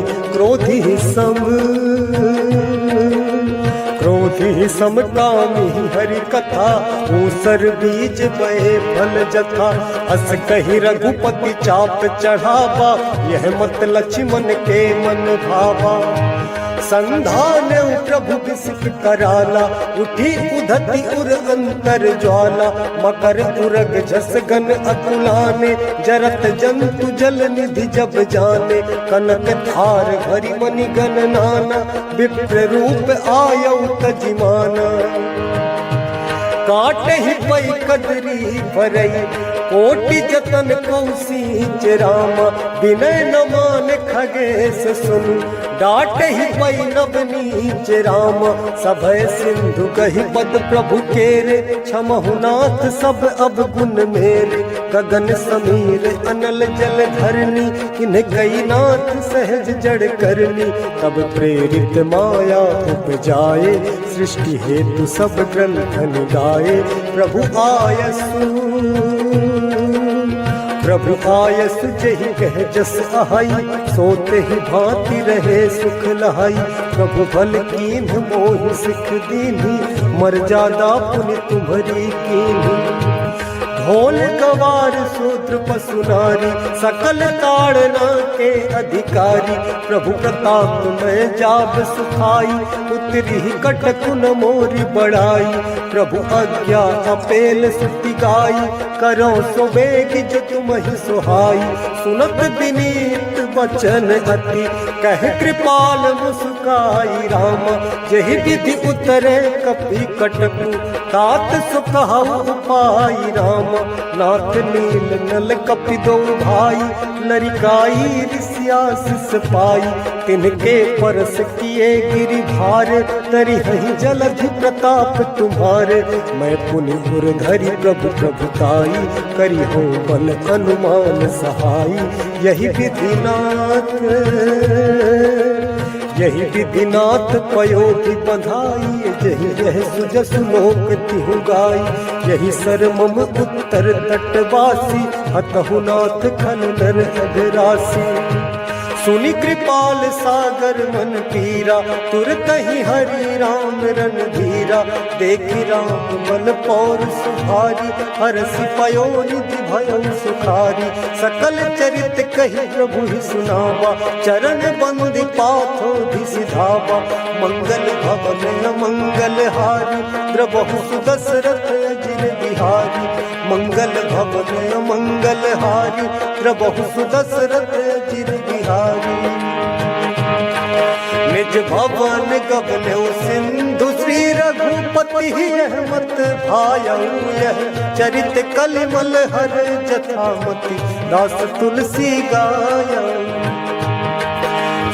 क्रोधी समकामी हरि कथा, ऊसर बीज बहे फल जथा। अस कही रघुपति चाप चढ़ावा, यह मत लक्ष्मण के मन भावा। संधान प्रभु बिसिक कराला, उठी उधति उर अंतर ज्वाला। मकर उरग झस गन अकुलाने, जरत जंतु जल निधि जब जाने। कनक थार भरी मणि गण नाना, विप्र रूप आयौ तजिमाना। काटे ही पई कदरी भरई, कोटि जतन कौसीच रामा। विनय न मान खगेश सुनु, डांट ही पई नवनीच रामा। सभय सिंधु कही पद प्रभु केरे, क्षमहु नाथ सब अब गुण मेरे। गगन समीर अनल जल धरनी, किन्ह कई नाथ सहज जड़ करनी। तब प्रेरित माया उपजाए, सृष्टि हेतु सब ग्रंथन गाए। प्रभु आयसु जहि कह जस आहाई, सोते ही भांति रहे सुख लहाई। प्रभु भल कीन्ह मोहि सिख दीन्ही, मर्यादा पुनि तुम्हरी कीन्ही। ढोल गवार शूद्र पशु नारी, सकल ताड़ना के अधिकारी। प्रभु प्रताप में जाब सुखाई, उतरी कटकुन मोरी बढ़ाई। प्रभु आज्ञा अपेल सुति गाई, करो सो बेग जो तुम ही सुहाई। सुनत विनीत बचन अति, कह कृपाल मुस्काई राम। यही विधि उतरे कपि कटकु, तात सुखहु उपाई राम। नाथ नील नल कपि दो भाई, लरिकाई ऋषियासिस पाई। तिनके परस किए गिरिभार, तरि हहि जलधि प्रताप तुम्हारे। मैं पुनि पुर धरि प्रभु प्रभुताई, करि हो बल अनुमान सहाई। यही विधिनाथ यही विधिनाथ पयोधि बधाई, यही यह सुजसु लोक तिहु गाई। यही सर मम उत्तर तटवासी, हतहु नाथ खल नर अघरासी। सुनि कृपाल सागर मन पीरा, तुरत ही हरि राम रणधीरा। देखि राम बल पौर सुभारी, हरसि पयो निधि भयो सुखारी। सकल चरित कहि प्रभु ही सुनावा, चरण बंदि पाथो सिधावा। मंगल भवन अमंगल हारी, द्रवहु सुदशरथ अजिर बिहारी। मंगल भवन अमंगल हारी, द्रवहु सुदशरथ अजिर बिहारी। निज भवन गबनौ सिंधु, श्री रघुपति यह मत भायऊ। यह चरित कलिमल हर जथामति, दास तुलसी गायऊ।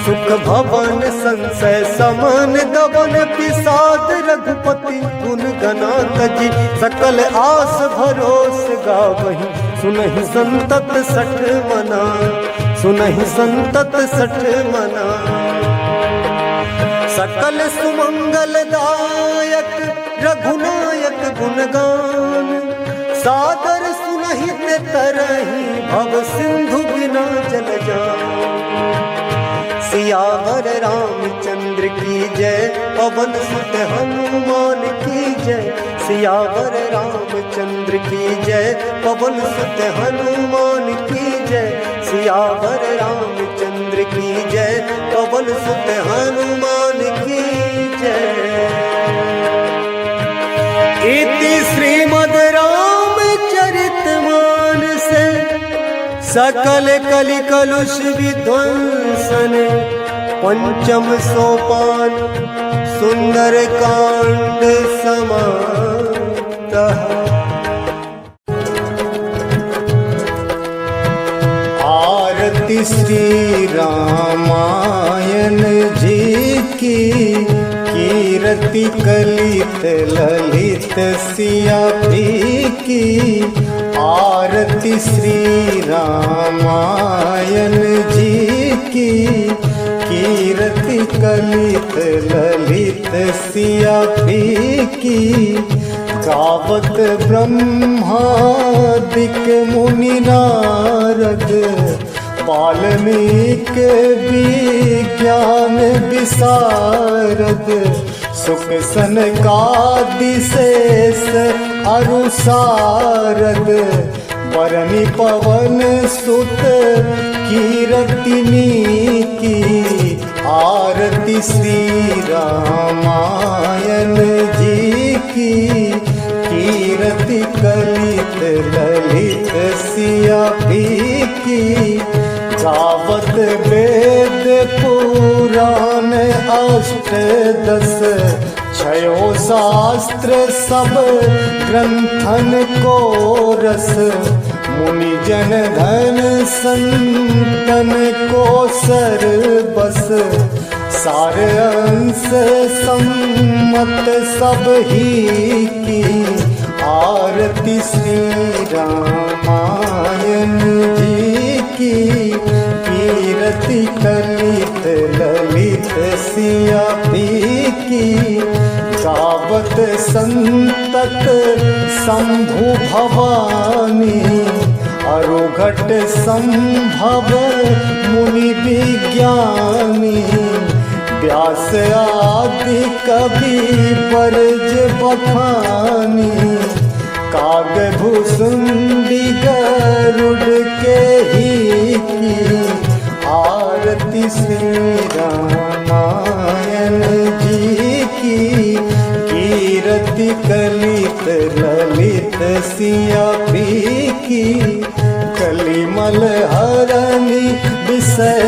सुख भवन संशय समन दबन, पिसाद रघुपति गुण गना तजी। सकल आस भरोस गावहि, सुनहि संतत सठ मना। सुनहि संतत सठ मना। सकल सुमंगल दायक रघुनायक गुणगान, सादर सुनहि ते तरहि, भव सिंधु बिना जल जान। सियावर रामचंद्र की जय, पवन सुत हनुमान की जय। सियावर रामचंद्र की जय, पवन सुत हनुमान की जय। सियावर रामचंद्र की जय, पवन सुत हनुमान की जय। इति श्रीमद् रामचरितमानस, सकल कलि कलुष विध्वंसन। पंचम सोपान सुंदर कांड समाप्तः। आरती श्री रामायण जी की, कीरति कलित ललित सिया भी की। आरती श्री रामायण जी की, कीरति कलित ललित सिया भी की। गावत ब्रह्मादिक मुनि नारद, वाल्मीकि विज्ञान विशारद। सुख सनकादि शेष अरु सारद, बरनि पवन सुत कीरतिनी की। आरती श्री रामायण जी की, कीरति कलित ललित सिया भी की। गावत वेद पुराण अष्टदश, छयो शास्त्र सब ग्रंथन को रस। मुनि जन धन संतन को सर बस, सार अंश सम्मत सब ही की। आरती श्री रामायण जी की, कीरति कलित ललित सिया भी की। गावत संतत शंभु भवानी, अरुघट संभव मुनि विज्ञानी। व्यास आदि कवि बरज बखानी, काग भुसुंडी गरुड़ के ही की। आरती श्री रामायण जी की, कीरति कलित ललित सिया भी की। कलिमल हरनि विषय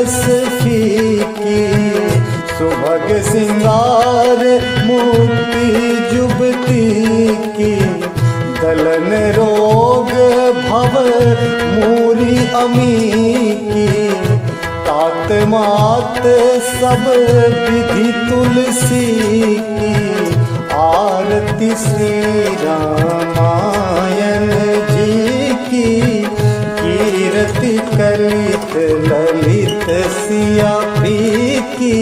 बरस फीकी, सुभग सिंगार मुक्ति जुबती की, दलन रोग भव मूरी अमी की, तात मात सब विधि तुलसी की, आरती श्री रामायण जी की, कीर्ति कलित ललित सिया की,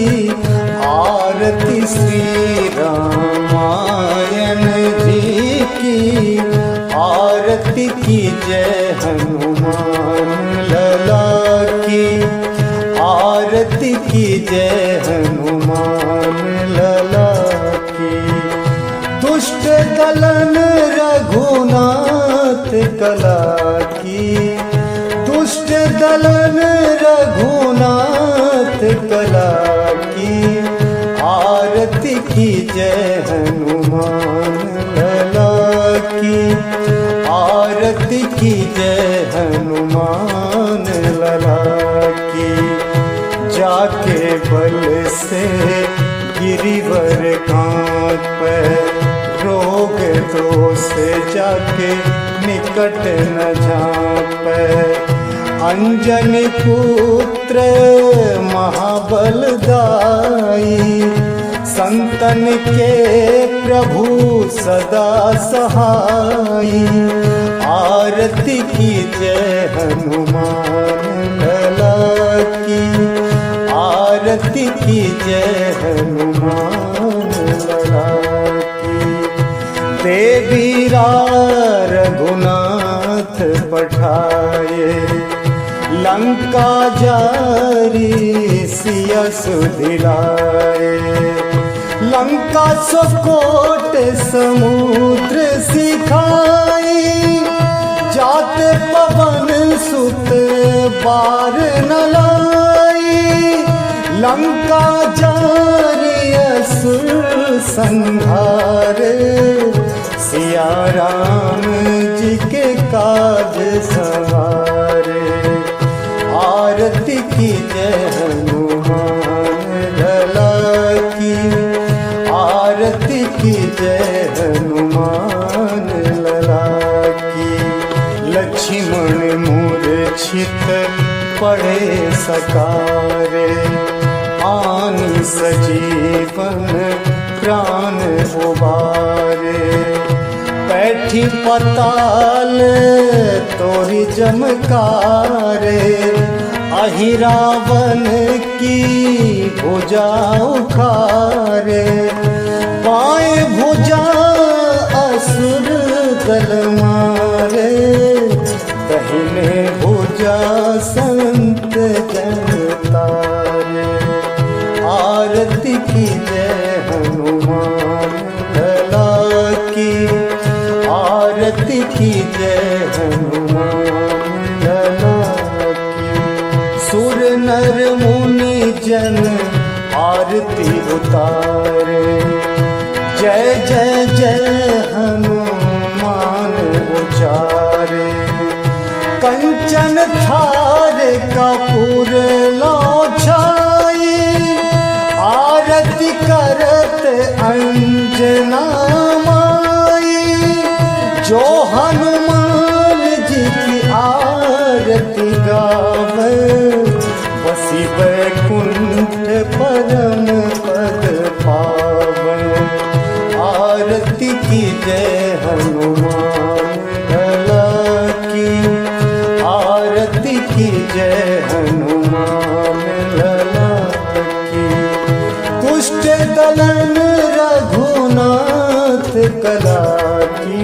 आरती श्री रामायण जी की, आरती की जय हनुमान लला की, आरती की जय हनुमान लला की। दुष्ट दलन रघुनाथ कला की, दुष्ट दलन रघुनाथ कला की, आरती की जय हनुमान लला की, आरती की जय हनुमान लला की। जाके बल से गिरिवर कांत पे, रोग दोष जाके निकट न झांपे, अंजनी पुत्र महाबलदाई, संतन के प्रभु सदा सहाई, आरती की जय हनुमान लला की, आरती की जय हनुमान लला की। देवीरा रघुनाथ पठाए, लंका जारी सिया सुधिलाए, लंका सुकोट समुद्र सिखाई, जाते पवन सुत बार न लाई, लंका जारी असुर संहार, सिया राम जी के काज सवारे, आरती की जय हनुमान लला की, आरती की जय हनुमान लला की। लक्ष्मण मूर्छित पड़े सकारे, आनी सजीवन प्राण उबारे, बैठी पताल तोरी जमकारे, अहि रावण की भुजा उखारे, बाएं भुजा असुर दल मारे, दाहिने भुजा संत जन तारे, आरती की जय हनुमान लला की, आरती की जय हनुमान लला की। सुर नर मुनि जन आरती उतारे, जय जय जय हनुमान उचारे, कंचन थार कपूर लो छाई, आरती करत अंजना माई, जो हनुमान जी की आरती गावे, बसी बैकुंठ परम पद पावे, आरती की जय हनुमान लला की, आरती की जय हनुमान लला की। दुष्ट दलन रघुनाथ कला की,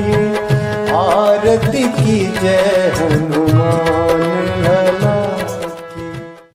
आरती की जय हनुमान